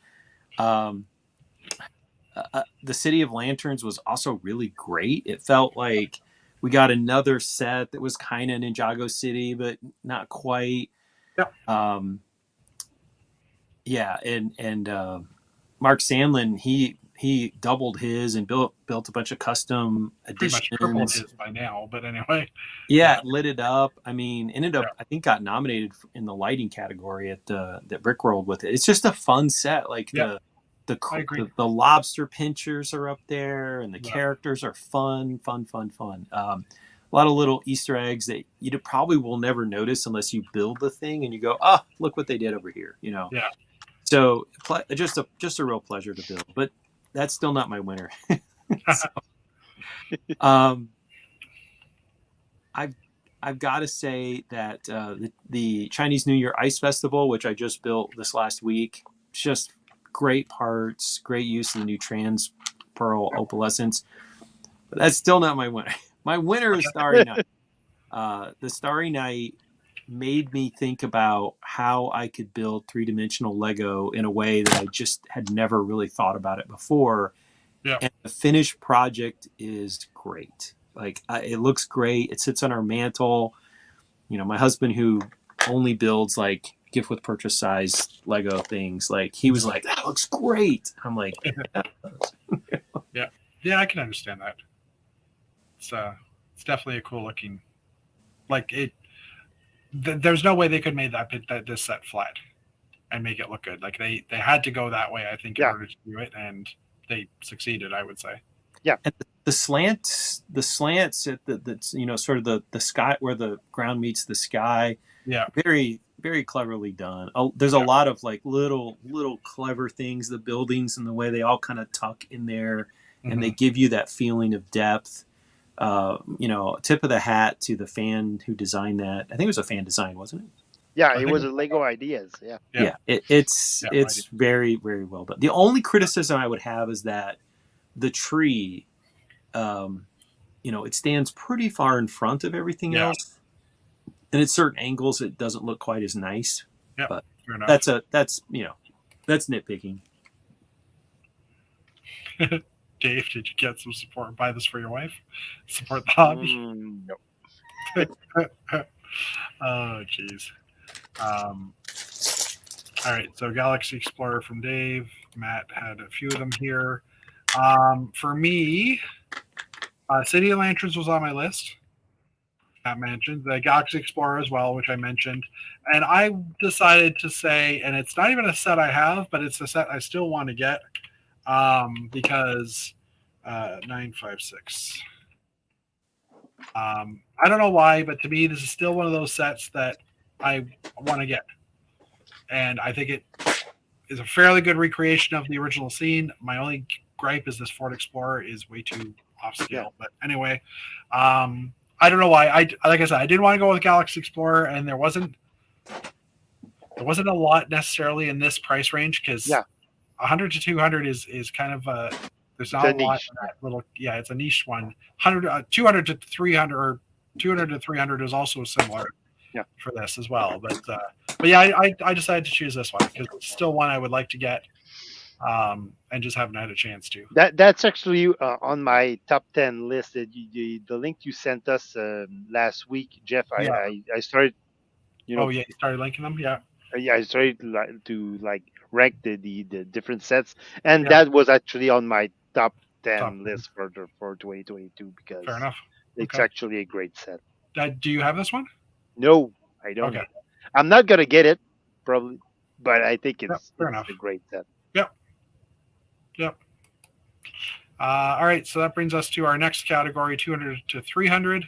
The City of Lanterns was also really great. It felt like we got another set that was kind of Ninjago City, but not quite. Yep. And Mark Sandlin, he doubled his and built a bunch of custom additions. Pretty much tripled his by now, but anyway. Yeah, lit it up. I mean, ended up I think got nominated in the lighting category at the Brickworld with it. It's just a fun set. Like the lobster pinchers are up there, and the characters are fun. A lot of little Easter eggs that you probably will never notice unless you build the thing and you go, oh, look what they did over here. Yeah. So just a real pleasure to build, but that's still not my winner. I've got to say that the Chinese New Year Ice Festival, which I just built this last week, just great parts, great use of the new trans pearl opalescence. But that's still not my winner. My winner is Starry Night. The Starry Night made me think about how I could build three-dimensional Lego in a way that I just had never really thought about it before. Yeah. And the finished project is great. Like it looks great. It sits on our mantle. My husband, who only builds like gift with purchase size Lego things, like he was like, that looks great. I'm like, yeah, I can understand that. It's definitely a cool looking, like it. There's no way they could make this set flat and make it look good. Like they had to go that way, I think, in order to do it, and they succeeded, I would say. Yeah. And the slants at the sort of the sky where the ground meets the sky. Yeah. Very, very cleverly done. There's a lot of like little clever things, the buildings and the way they all kind of tuck in there, and they give you that feeling of depth. Tip of the hat to the fan who designed that. I think it was a fan design, wasn't it? Yeah, I it think was a Lego ideas. Yeah. Yeah, it's Yeah, I very, very well done. The only criticism I would have is that the tree, it stands pretty far in front of everything Yeah. else, and at certain angles it doesn't look quite as nice. Yeah, But fair enough. that's nitpicking. Dave, did you get some support? Buy this for your wife? Support the hobby? No. Oh, jeez. All right, so Galaxy Explorer from Dave. Matt had a few of them here. For me, City of Lanterns was on my list. Matt mentioned the Galaxy Explorer as well, which I mentioned. And I decided to say, and it's not even a set I have, but it's a set I still want to get because 956. I don't know why, but to me, this is still one of those sets that I want to get. And I think it is a fairly good recreation of the original scene. My only gripe is this Ford Explorer is way too off scale. Yeah. But anyway, I don't know why. Like I said, I didn't want to go with Galaxy Explorer, and there wasn't a lot necessarily in this price range because 100 to 200 is kind of there's not a lot in that little. Yeah, it's a niche one. 200 to 300 or 200 to 300 is also similar. Yeah. For this as well, but yeah, I decided to choose this one because it's still one I would like to get, and just haven't had a chance to. That's actually on my top 10 list. The link you sent us last week, Jeff. I started. You started linking them. Yeah. Yeah, I started to rank the different sets, and that was actually on my top 10 list for 2022 because fair enough. It's actually a great set. Do you have this one? No, I don't. Okay. I'm not gonna get it probably, but I think it's a great set. Yep. All right, so that brings us to our next category, 200 to 300.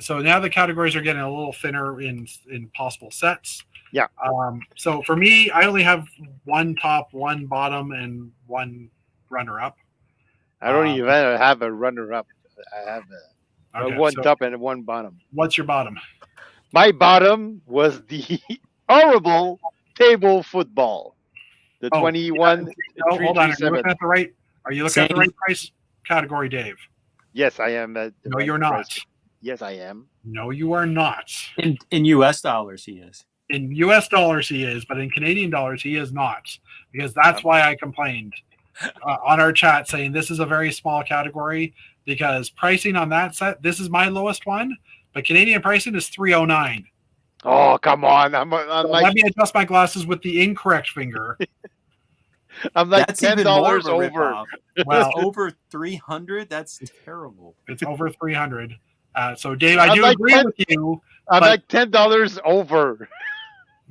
So now the categories are getting a little thinner in possible sets. Yeah. So for me, I only have one top, one bottom, and one runner-up. I don't even have a runner-up. I have one top and one bottom. What's your bottom? My bottom was the horrible table football. The 21. Hold on. Are you looking at the right? Are you looking at the right price category, Dave? Yes, I am. No, you're not. Price. Yes, I am. No, you are not. In U.S. dollars, he is. In U.S. dollars, he is, but in Canadian dollars, he is not. Because that's why I complained on our chat saying this is a very small category because pricing on that set, this is my lowest one, but Canadian pricing is $309. Oh, come on. Let me adjust my glasses with the incorrect finger. I'm like that's $10 over. Well, over 300? That's terrible. It's over 300. So, Dave, I do agree with you. I'm like $10 over.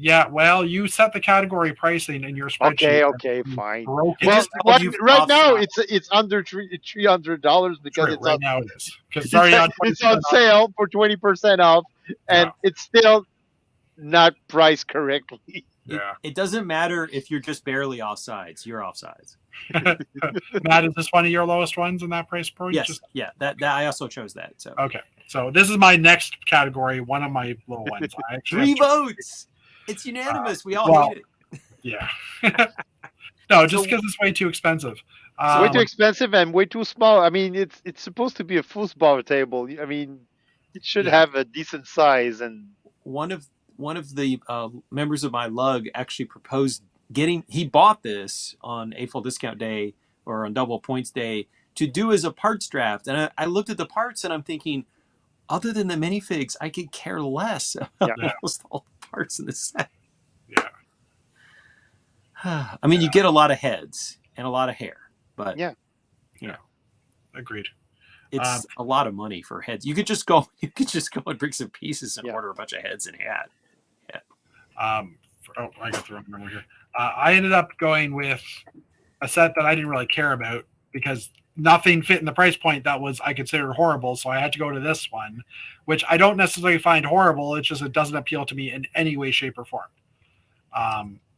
Yeah, well, you set the category pricing in your spreadsheet. Okay, fine. Well, right now it's under $300 because it's right now it is. It's on sale for 20% off, and it's still not priced correctly. Yeah. It doesn't matter if you're just barely offsides. You're offsides. Matt, is this one of your lowest ones in that price point? Yes. Yeah. That I also chose that. So okay. So this is my next category. One of my low ones. 3 votes. It's unanimous. We all hate it. Yeah. No, just because it's way too expensive. It's way too expensive and way too small. I mean, it's supposed to be a foosball table. I mean, it should have a decent size. And one of the members of my lug actually proposed he bought this on a full discount day or on double points day to do as a parts draft. And I looked at the parts and I'm thinking, other than the minifigs, I could care less about almost all the parts in the set. Yeah. I mean, you get a lot of heads and a lot of hair, but yeah. Agreed. It's a lot of money for heads. You could just go and bring some pieces and order a bunch of heads and hat. Yeah. I got the wrong number here. I ended up going with a set that I didn't really care about because nothing fit in the price point that was I considered horrible. So I had to go to this one, which I don't necessarily find horrible. It's just it doesn't appeal to me in any way, shape, or form.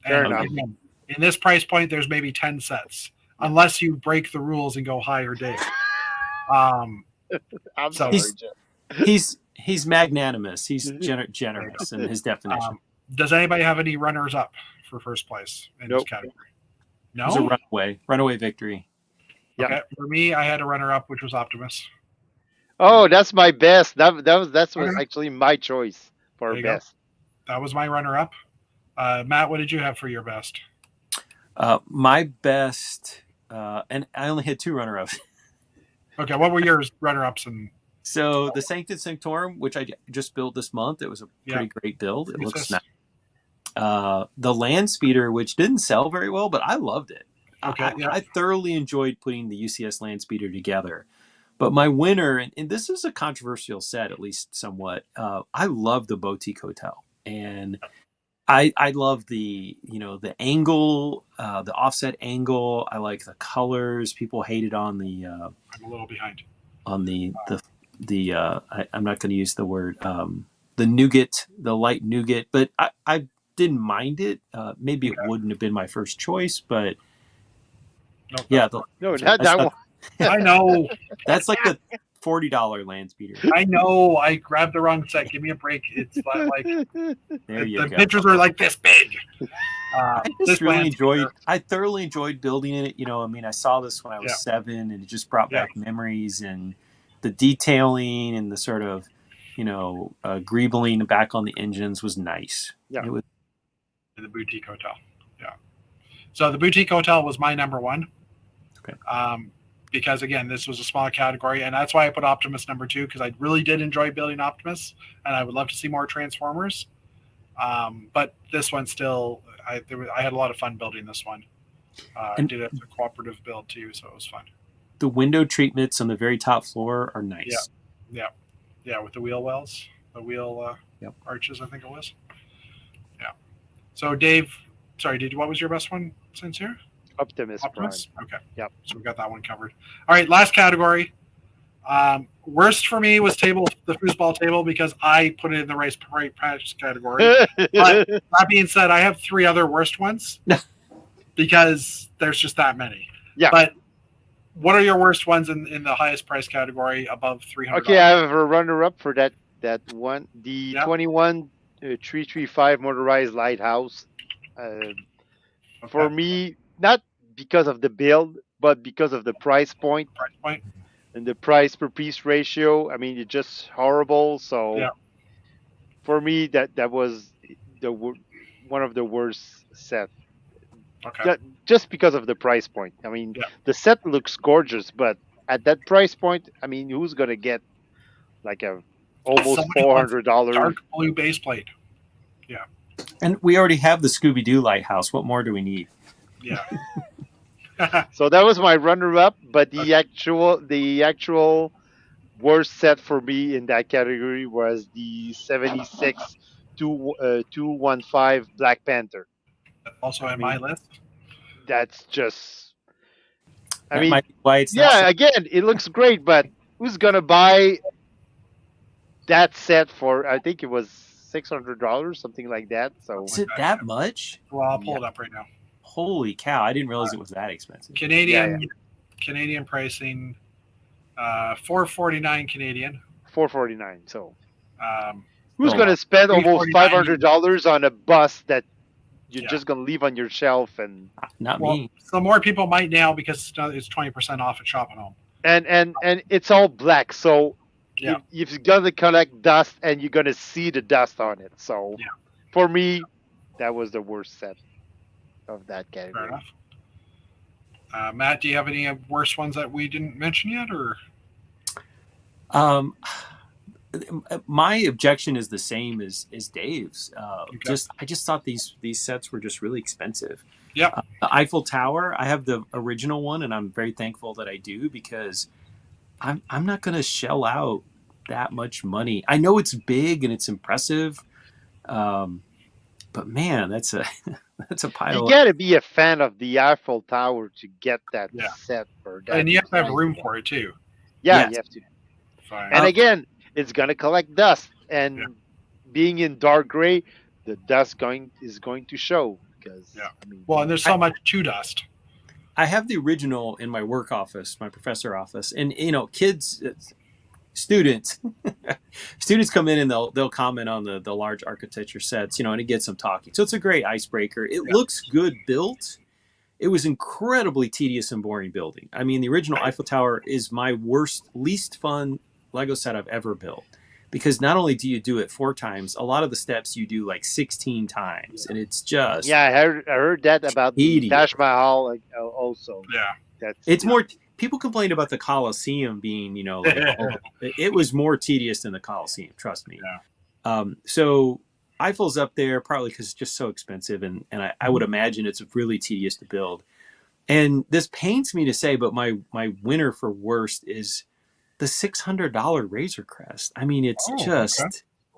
Fair enough. Again, in this price point, there's maybe 10 sets, unless you break the rules and go higher day. I'm sorry, he's magnanimous. He's generous in his definition. Does anybody have any runners up for first place in this Nope. category? It was a No. runaway victory. Yeah. Okay. For me, I had a runner up, which was Optimus. Oh, that's my best. That was Okay. actually my choice for There you go. best. That was my runner up. Matt, what did you have for your best? My best, and I only had 2 runner-ups. Okay, what were yours runner ups? And So the Sanctum Sanctorum, which I just built this month, it was a pretty great build. It looks nice. The Land Speeder, which didn't sell very well, but I loved it. Okay, I thoroughly enjoyed putting the UCS Land Speeder together. But my winner, and this is a controversial set, at least somewhat, I love the Boutique Hotel. And I love the angle, the offset angle. I like the colors. People hated on the I'm a little behind. on the I'm not going to use the word the nougat, the light nougat, but I didn't mind it. Maybe it wouldn't have been my first choice, but Nope, yeah, Not that one. I know. That's like the $40 Land Speeder. I know. I grabbed the wrong set. Give me a break. It's like There you the go. pictures are like this big. I just really enjoyed. I thoroughly enjoyed building it. I mean, I saw this when I was 7, and it just brought back memories and the detailing and the sort of, greebling back on the engines was nice. Yeah. It was The Boutique Hotel. Yeah. So the Boutique Hotel was my number one. Okay. Because again, this was a small category, and that's why I put Optimus number 2, because I really did enjoy building Optimus, and I would love to see more Transformers. But this one still, I had a lot of fun building this one. I did it as a cooperative build too, so it was fun. The window treatments on the very top floor are nice. Yeah, with the wheel wells, the wheel arches, I think it was. Yeah. So Dave, sorry, what was your best one, Sincere? Optimus Prime. Okay. Yep. So we got that one covered. All right, last category. Worst for me was the foosball table, because I put it in the race price category. But that being said, I have 3 other worst ones because there's just that many. Yeah. But what are your worst ones in the highest price category above $300? Okay, I have a runner-up for that one. The 21 335 motorized lighthouse. For me, not because of the build, but because of the price point. And the price per piece ratio. I mean, it's just horrible. So for me, that was one of the worst set. Okay. Just because of the price point. I mean, the set looks gorgeous, but at that price point, I mean, who's gonna get like a almost $400 dark blue base plate? Yeah. And we already have the Scooby-Doo lighthouse. What more do we need? Yeah. So that was my runner-up, but the actual worst set for me in that category was the 76 215 Black Panther. Also on my list. That's just. That might be why it's not again, it looks great, but who's gonna buy that set for? I think it was $600, something like that. So is it that much? Well, I'll pull it up right now. Holy cow! I didn't realize it was that expensive. Canadian pricing, $449 Canadian. $449. So, who's going to spend almost $500 on a bus that you're just going to leave on your shelf? And not me. So more people might now, because it's 20% off at Shop and Home. And it's all black, so you're going to collect dust, and you're going to see the dust on it. So, for me, that was the worst set of that category. Fair enough. Matt, do you have any worse ones that we didn't mention yet, or? My objection is the same as Dave's. I just thought these sets were just really expensive. Yeah. The Eiffel Tower, I have the original one, and I'm very thankful that I do, because I'm not going to shell out that much money. I know it's big and it's impressive, but man, that's a pile. You got to be a fan of the Eiffel Tower to get that set for that. And you have to have room for it too. Yeah, you have to. Fine. And again, it's going to collect dust, and being in dark gray, the dust is going to show, because and there's so much to dust. I have the original in my work office, my professor office, and kids students come in and they'll comment on the large architecture sets, and it gets them talking. So it's a great icebreaker. It looks good built. It was incredibly tedious and boring building. I mean, the original Eiffel Tower is my least fun Lego set I've ever built, because not only do you do it 4 times, a lot of the steps you do like 16 times, and it's just Yeah, I heard that about the tedious. Taj Mahal also. Yeah. It's more. People complained about the Coliseum being, it was more tedious than the Coliseum. Trust me. Yeah. So Eiffel's up there partly because it's just so expensive, and I would imagine it's really tedious to build. And this pains me to say, but my winner for worst is the $600 Razor Crest. I mean, it's just. Okay.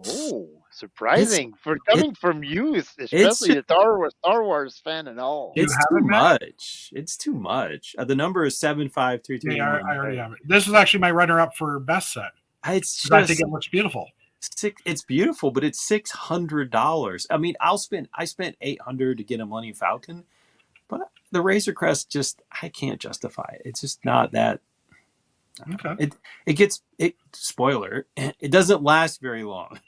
Oh, surprising for coming from you, especially a Star Wars fan and all. It's too much. It's too much. The number is 75331. Yeah, I already have it. This is actually my runner-up for best set. I think it looks beautiful. It's beautiful, but it's $600. I mean, I spent $800 to get a Millennium Falcon, but the Razor Crest I can't justify it. It's just not that. Okay. Spoiler, it doesn't last very long.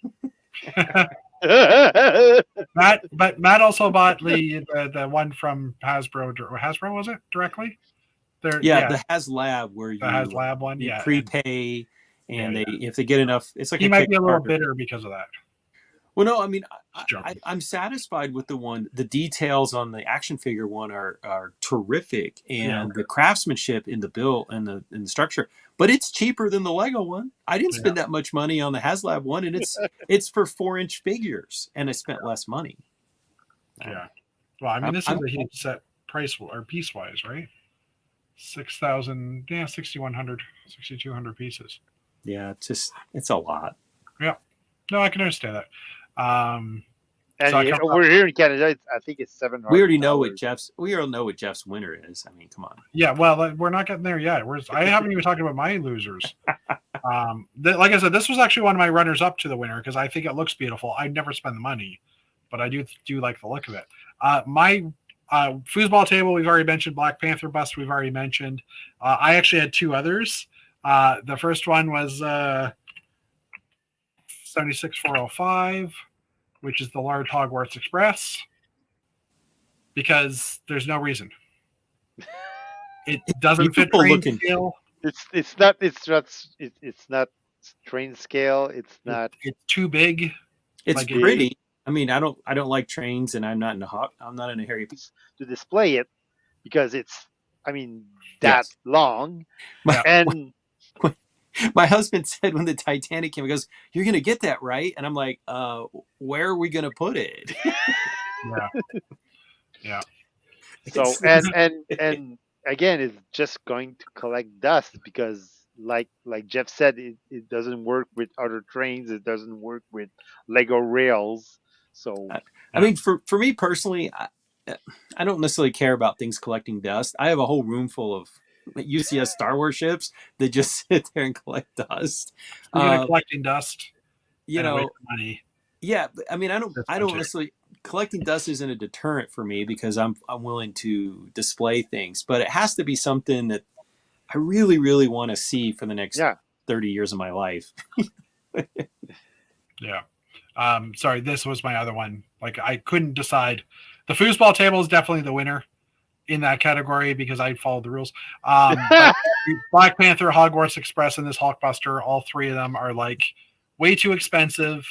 Matt also bought the one from Hasbro. Hasbro, was it directly? The HasLab, where you HasLab one, you prepay, and if they get enough, it's like he might be a little bitter because of that. Well, no, I mean, I'm satisfied with the one. The details on the action figure one are terrific, and the craftsmanship in the build and the structure. But it's cheaper than the Lego one. I didn't spend that much money on the HasLab one, and it's for 4-inch figures, and I spent less money. Yeah. Well, I mean, this is a huge set price or piece wise, right? 6,000, 6,100, 6,200 pieces. Yeah, it's a lot. Yeah. No, I can understand that. And we're here in Canada. I think it's $700. We already know what Jeff's winner is. I mean, come on. Yeah, well, we're not getting there yet. I haven't even talked about my losers. Like I said, this was actually one of my runners up to the winner because I think it looks beautiful. I'd never spend the money, but I do like the look of it. My foosball table, we've already mentioned. Black Panther bust, we've already mentioned. I actually had 2 others. The first one was 76405, which is the large Hogwarts Express, because there's no reason. It doesn't fit train scale. It's not train scale. It's not. It's too big. It's pretty. I mean, I don't like trains, and I'm not in a Harry to display it because it's. I mean, that long, and. My husband said when the Titanic came, he goes, "You're going to get that, right?" And I'm like, where are we going to put it? Yeah. So, and again, it's just going to collect dust because, like Jeff said, it doesn't work with other trains. It doesn't work with Lego rails. So, I mean, for me personally, I don't necessarily care about things collecting dust. I have a whole room full of UCS Star Wars ships that just sit there and collect dust. Collecting dust, money. Yeah, I mean, I don't necessarily collecting dust isn't a deterrent for me because I'm willing to display things, but it has to be something that I really, really want to see for the next 30 years of my life. Yeah. Sorry, this was my other one. Like, I couldn't decide. The foosball table is definitely the winner in that category because I followed the rules. Black Panther, Hogwarts Express, and this Hulkbuster, all 3 of them are like way too expensive.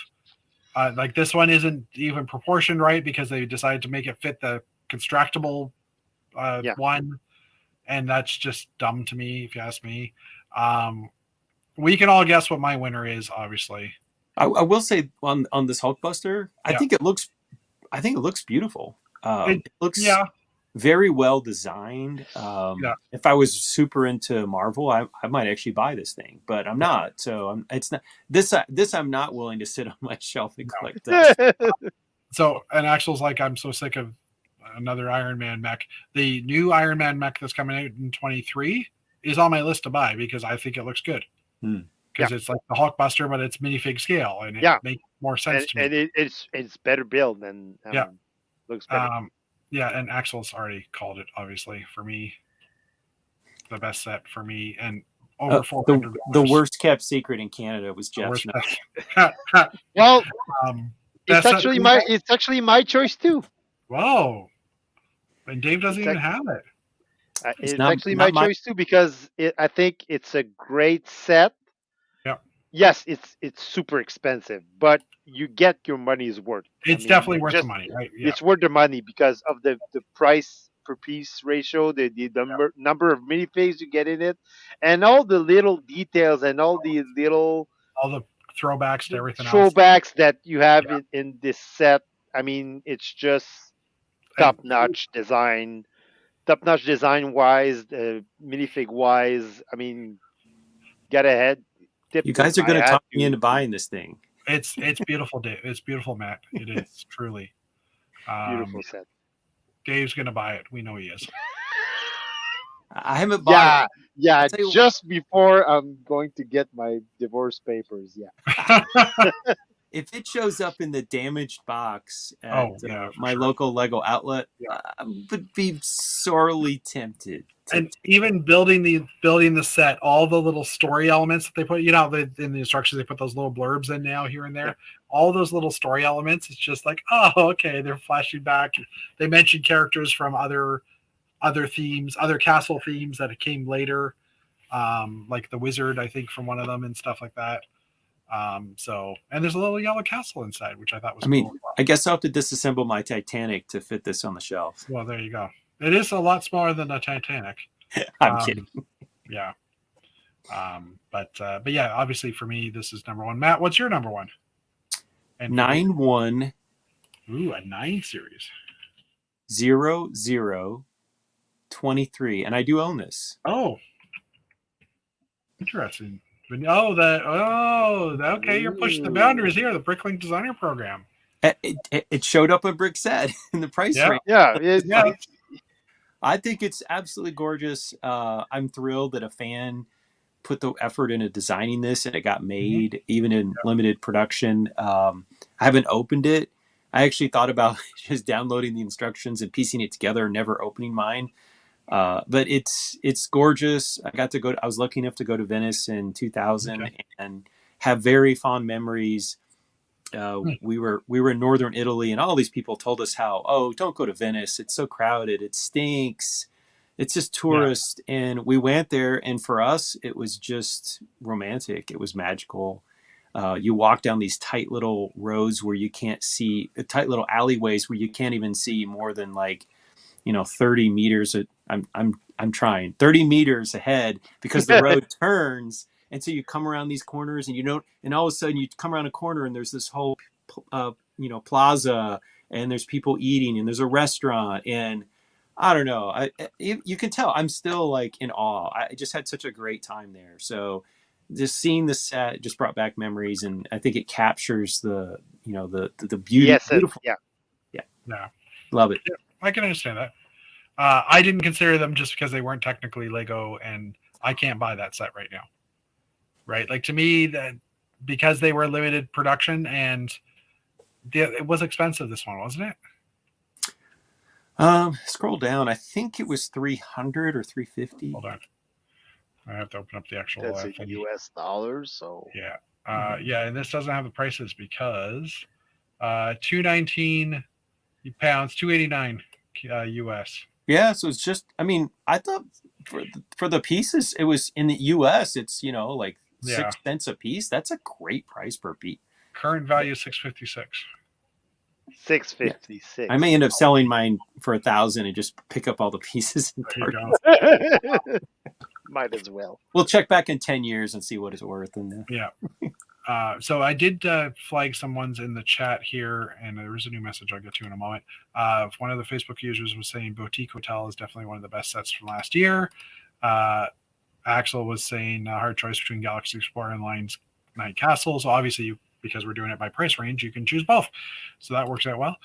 Like this one isn't even proportioned right because they decided to make it fit the constructible one, and that's just dumb to me if you ask me. We can all guess what my winner is, obviously. I will say on this Hulkbuster, I think it looks beautiful. It looks very well designed. If I was super into Marvel, I might actually buy this thing, but I'm not. So it's not this. I'm not willing to sit on my shelf and collect dust. So, and Axel's like, I'm so sick of another Iron Man mech. The new Iron Man mech that's coming out in 2023 is on my list to buy because I think it looks good. Because it's like the Hulkbuster, but it's minifig scale, and it makes more sense to me. And it's better built and looks better. And Axel's already called it, obviously, for me. The best set for me. And over 400. The worst kept secret in Canada was Jeff's. Well, That's it's actually my choice too. Whoa. And Dave doesn't even have it. It's actually my choice too because I think it's a great set. Yeah. Yes, it's super expensive, but you get your money's worth. It's definitely worth the money, right? Yeah. It's worth the money because of the price per piece ratio, the number of minifigs you get in it, and all the little details and all the throwbacks to everything else. That you have in this set. I mean, it's just top-notch design wise, minifig wise. I mean, get ahead. You guys are going to talk me into buying this thing. It's beautiful, Dave. It's beautiful, Matt. It is truly beautiful set. Dave's going to buy it. We know he is. I haven't bought it. Yeah, just before I'm going to get my divorce papers. Yeah. If it shows up in the damaged box at my local Lego outlet, I would be sorely tempted. And even building the set, all the little story elements that they put, in the instructions, they put those little blurbs in now here and there. Yeah. All those little story elements, it's just like, oh, okay, they're flashing back. They mentioned characters from other themes, other castle themes that came later, like the wizard, I think, from one of them and stuff like that. And there's a little yellow castle inside, which I thought was cool. I guess I'll have to disassemble my Titanic to fit this on the shelf. Well, there you go. It is a lot smaller than the Titanic. I'm kidding. Yeah. But yeah, obviously for me, this is number one. Matt, what's your number one? 9-1. Ooh, a 9 series. 0023. And I do own this. Oh. Interesting. Okay, you're pushing the boundaries here, the Bricklink Designer Program. It showed up on Brickset in the price range. Yeah, I think it's absolutely gorgeous. I'm thrilled that a fan put the effort into designing this and it got made, even in limited production. I haven't opened it. I actually thought about just downloading the instructions and piecing it together and never opening mine. But it's gorgeous. I was lucky enough to go to Venice in 2000 and have very fond memories. We were in northern Italy and all these people told us how, don't go to Venice. It's so crowded. It stinks. It's just tourist. Yeah. And we went there and for us, it was just romantic. It was magical. You walk down these tight little roads where you can't see, tight little alleyways where you can't even see more than 30 meters. I'm trying 30 meters ahead because the road turns. And so you come around these corners and and all of a sudden you come around a corner and there's this whole, plaza and there's people eating and there's a restaurant and I don't know. You can tell I'm still in awe. I just had such a great time there. So just seeing the set just brought back memories and I think it captures the beauty. Yes, beautiful. Yeah. Love it. Yeah, I can understand that. I didn't consider them just because they weren't technically Lego and I can't buy that set right now. Right. To me, that because they were limited production and it was expensive, this one, wasn't it? Scroll down. I think it was 300 or 350. Hold on. I have to open up the actual. That's in US dollars. So yeah. Yeah. And this doesn't have the prices because £219, 289 US. Yeah. So it's just, I thought for the pieces, it was in the US, it's, 6 cents a piece. That's a great price per piece. Current value $656. $656. Yeah. I may end up selling mine for $1,000 and just pick up all the pieces. Might as well. We'll check back in 10 years and see what it's worth. Yeah. So I did flag some ones in the chat here, and there is a new message I'll get to in a moment. One of the Facebook users was saying Boutique Hotel is definitely one of the best sets from last year. Axel was saying hard choice between Galaxy Explorer and Lions Night Castle. So obviously, because we're doing it by price range, you can choose both. So that works out well.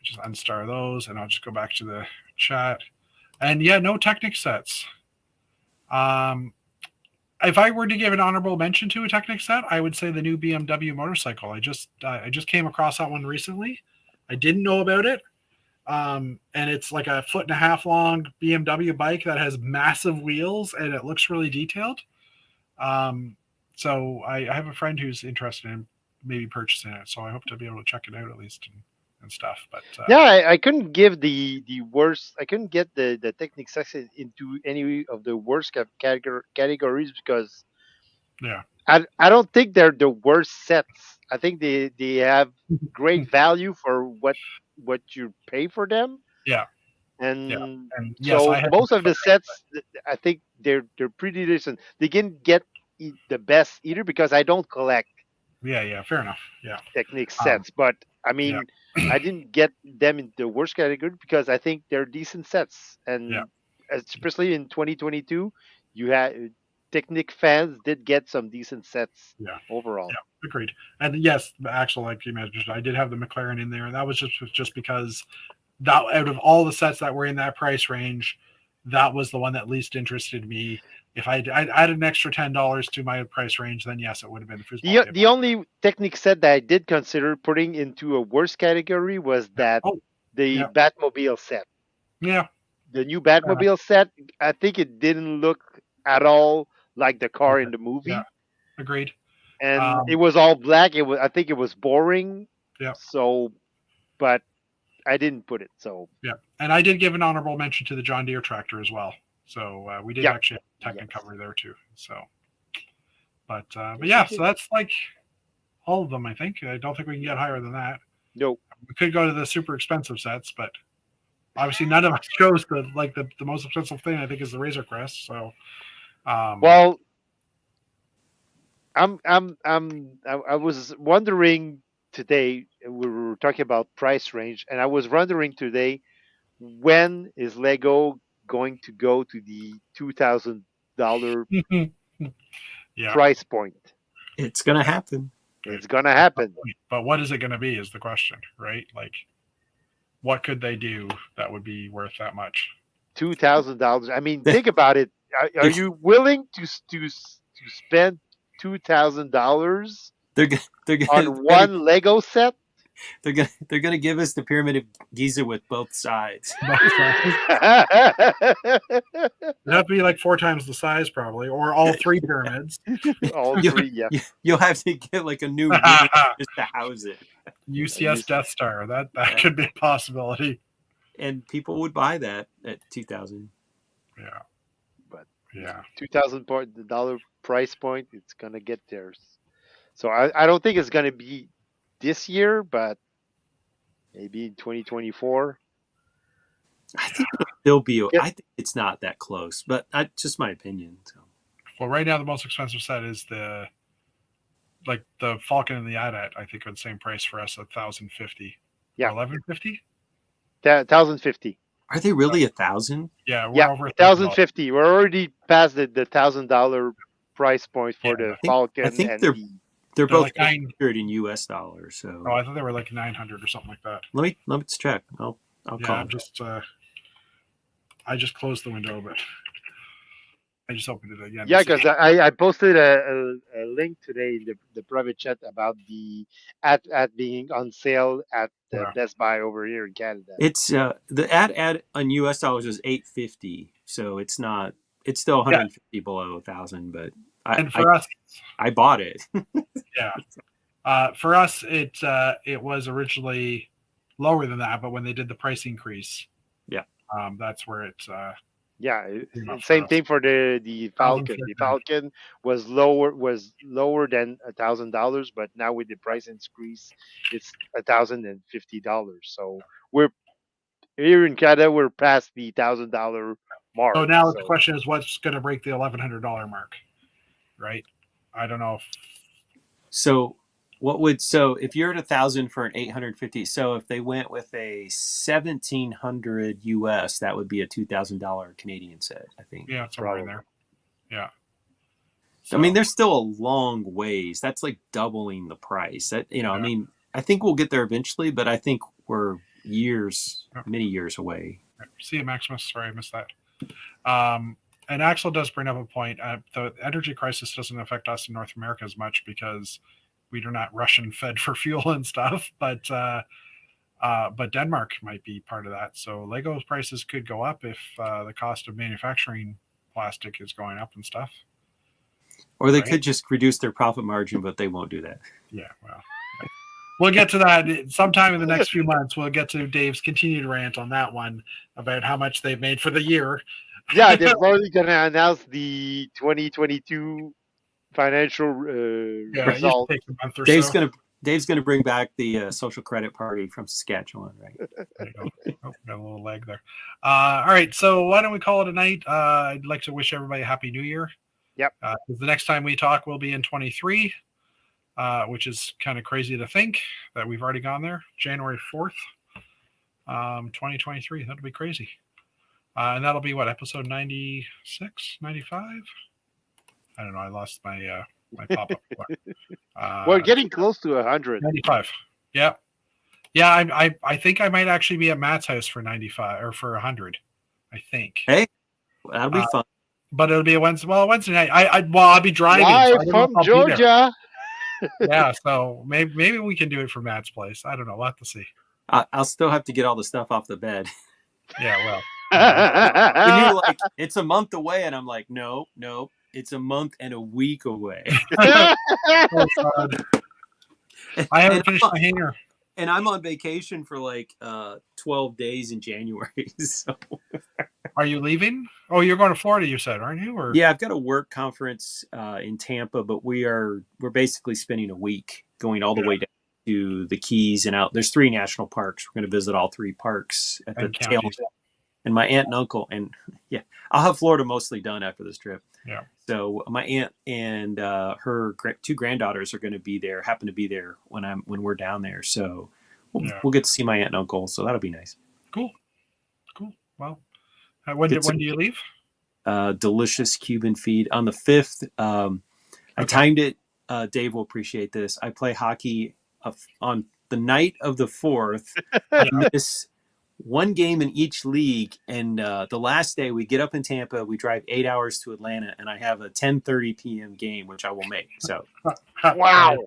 Just unstar those, and I'll just go back to the chat. And yeah, no Technic sets. If I were to give an honorable mention to a Technic set, I would say the new BMW motorcycle. I just came across that one recently. I didn't know about it. And it's like a 1.5 foot long BMW bike that has massive wheels and it looks really detailed. So I have a friend who's interested in maybe purchasing it, so I hope to be able to check it out at least and stuff. But Yeah, I couldn't give the worst. I couldn't get the Technic section into any of the worst categories because yeah, I don't think they're the worst sets. I think they have great value for what you pay for them, yeah, yeah, and and yes, I so have most of the sets, I think they're pretty decent. They can get the best either because I don't collect yeah, fair enough. Yeah, Technic um, sets, but I yeah, mean, I didn't get them in the worst category because I think they're decent sets, yeah, and especially in 2022, you had Technic fans did get some decent sets yeah, overall. yeah. Agreed. And yes, actually, like you mentioned, I did have the McLaren in there, and that was just because that out of all the sets that were in that price range, that was the one that least interested me. If I'd added an extra $10 to my price range, then yes, it would have been the foosball The table. only Technic set that I did consider putting into a worst category was Yeah. that Oh, the yeah, Batmobile set. yeah, The new fair enough. Batmobile set, I think it didn't look at all like the car in Okay. the Yeah, movie, agreed. and it Um, was all black. It was, I think it was boring. yeah, So, but I didn't put it. So, yeah. And I did give an honorable mention to the John Deere tractor as well. So we did yeah, actually have Technic yes, cover there too. So, but yes, we yeah, so did. that's like all of them. I think I don't think we can get higher than that. No. We could go to the super expensive sets, but obviously none of us chose the most expensive thing. I think is the Razor Crest. So um, Well, I was wondering today. We were talking about price range, and I was wondering today when is Lego going to go to the $2,000 yeah. price point? It's gonna happen. It's gonna happen. But what is it going to be is the question, right? Like, what could they do that would be worth that much? $2,000. I mean, They're think about it. Are you willing to spend $2,000 they're go- they're gonna on one Lego set? they're gonna give us the Pyramid of Giza with both sides. It'd have to be like 4 times the size, probably, or all three pyramids. All you, three, yeah. you'll have to get like a new room just to house it, UCS Death Star. That could be a possibility. and people would buy that at 2,000. Yeah, But yeah, $2,000 price point, it's gonna get there. So I don't think it's gonna be this year, but maybe in 2024. I think it'll still be. Yeah, I think it's not that close, but just my opinion. So. Well, right now the most expensive set is the Falcon and the AT-AT. I think are the same price for us, 1,050. yeah, 1,150. 1,050. Are they really 1,000? Yeah, we're Yeah, over $1,000. 1,050. We're already past the $1,000 price point for Yeah, the I Falcon think and they're the. they're they're both like 800 in US dollars. So Oh, I thought they were like 900 or something like that. let's check. I'll Yeah, call. I'm just I just closed the window, but I just opened it again. Yeah, because I posted a link today in the private chat about the at being on sale at the Yeah. Best Buy over here in Canada. It's the ad on US dollars is 850, so it's not. It's still 150 below 1,000, but And for us, I bought it. yeah. For us, it was originally lower than that, but when they did the price increase, Yeah. That's where it. Yeah, Enough for same us. thing for the Falcon. The 1,050. Falcon was lower than $1,000, but now with the price increase, it's $1,050. So we're here in Canada. We're past the $1,000 mark. So now the question is, what's going to break the $1,100 mark, right? I don't know. So if you're at 1,000 for an 850, so if they went with a 1,700 US, that would be a $2,000 Canadian set, I think. Yeah, somewhere in there. Yeah. So, I mean, there's still a long ways. That's like doubling the price. That I mean, I think we'll get there eventually, but I think we're many years away. See you, Maximus. Sorry, I missed that. And Axel does bring up a point. The energy crisis doesn't affect us in North America as much because we are not Russian fed for fuel and stuff. But But Denmark might be part of that. So Lego prices could go up if the cost of manufacturing plastic is going up and stuff. Or they Right. could just reduce their profit margin, but they won't do that. Yeah, well, we'll get to that sometime in the next few months. We'll get to Dave's continued rant on that one about how much they've made for the year. Yeah, they're probably gonna announce the 2022 financial Yeah, it usually result. takes a month or Dave's so. gonna bring back the social credit party from Saskatchewan, right? There you go. Oh, got a little lag there. All right, so why don't we call it a night? I'd like to wish everybody a happy New Year. Yep. 'Cause the next time we talk will be in 23, which is kind of crazy to think that we've already gone there. January 4th, 2023. That'll be crazy. And that'll be what, episode 96, 95? I don't know. I lost my my pop-up. We're getting close to 100. 95. Yeah. Yeah, I think I might actually be at Matt's house for 95 or for 100. I think. Hey, that'll be fun. But it'll be a Wednesday. Well, Wednesday night. I'll be driving. So I Live don't know from if I'll be there. Georgia. Yeah, so maybe we can do it from Matt's place. I don't know. We'll have to see. I'll still have to get all the stuff off the bed. Yeah, well. When you're like, it's a month away, and I'm like, no, it's a month and a week away. I haven't finished my hanger. And I'm on vacation for like 12 days in January. So. Are you leaving? Oh, you're going to Florida, you said, aren't you? Or Yeah, I've got a work conference in Tampa, but we're basically spending a week going all the way down to the Keys and out. There's 3 national parks. We're going to visit all 3 parks at the And tail. counties. And my aunt and uncle, and yeah, I'll have Florida mostly done after this trip. Yeah. So my aunt and her 2 granddaughters are going to be there. Happen to be there when we're down there. So we'll get to see my aunt and uncle. So that'll be nice. Cool. Well, when do you leave? Delicious Cuban feed on the 5th. I timed it. Dave will appreciate this. I play hockey on the night of the 4th. I miss 1 game in each league, and the last day we get up in Tampa, we drive 8 hours to Atlanta, and I have a 10:30 p.m. game, which I will make. So, Wow,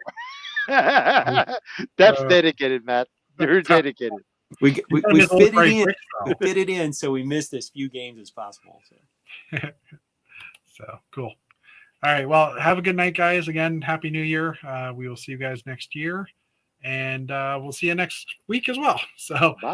that's dedicated, Matt. You're dedicated. We fit it in, so we missed as few games as possible. So cool. All right. Well, have a good night, guys. Again, Happy New Year. We will see you guys next year, and we'll see you next week as well. So. Bye.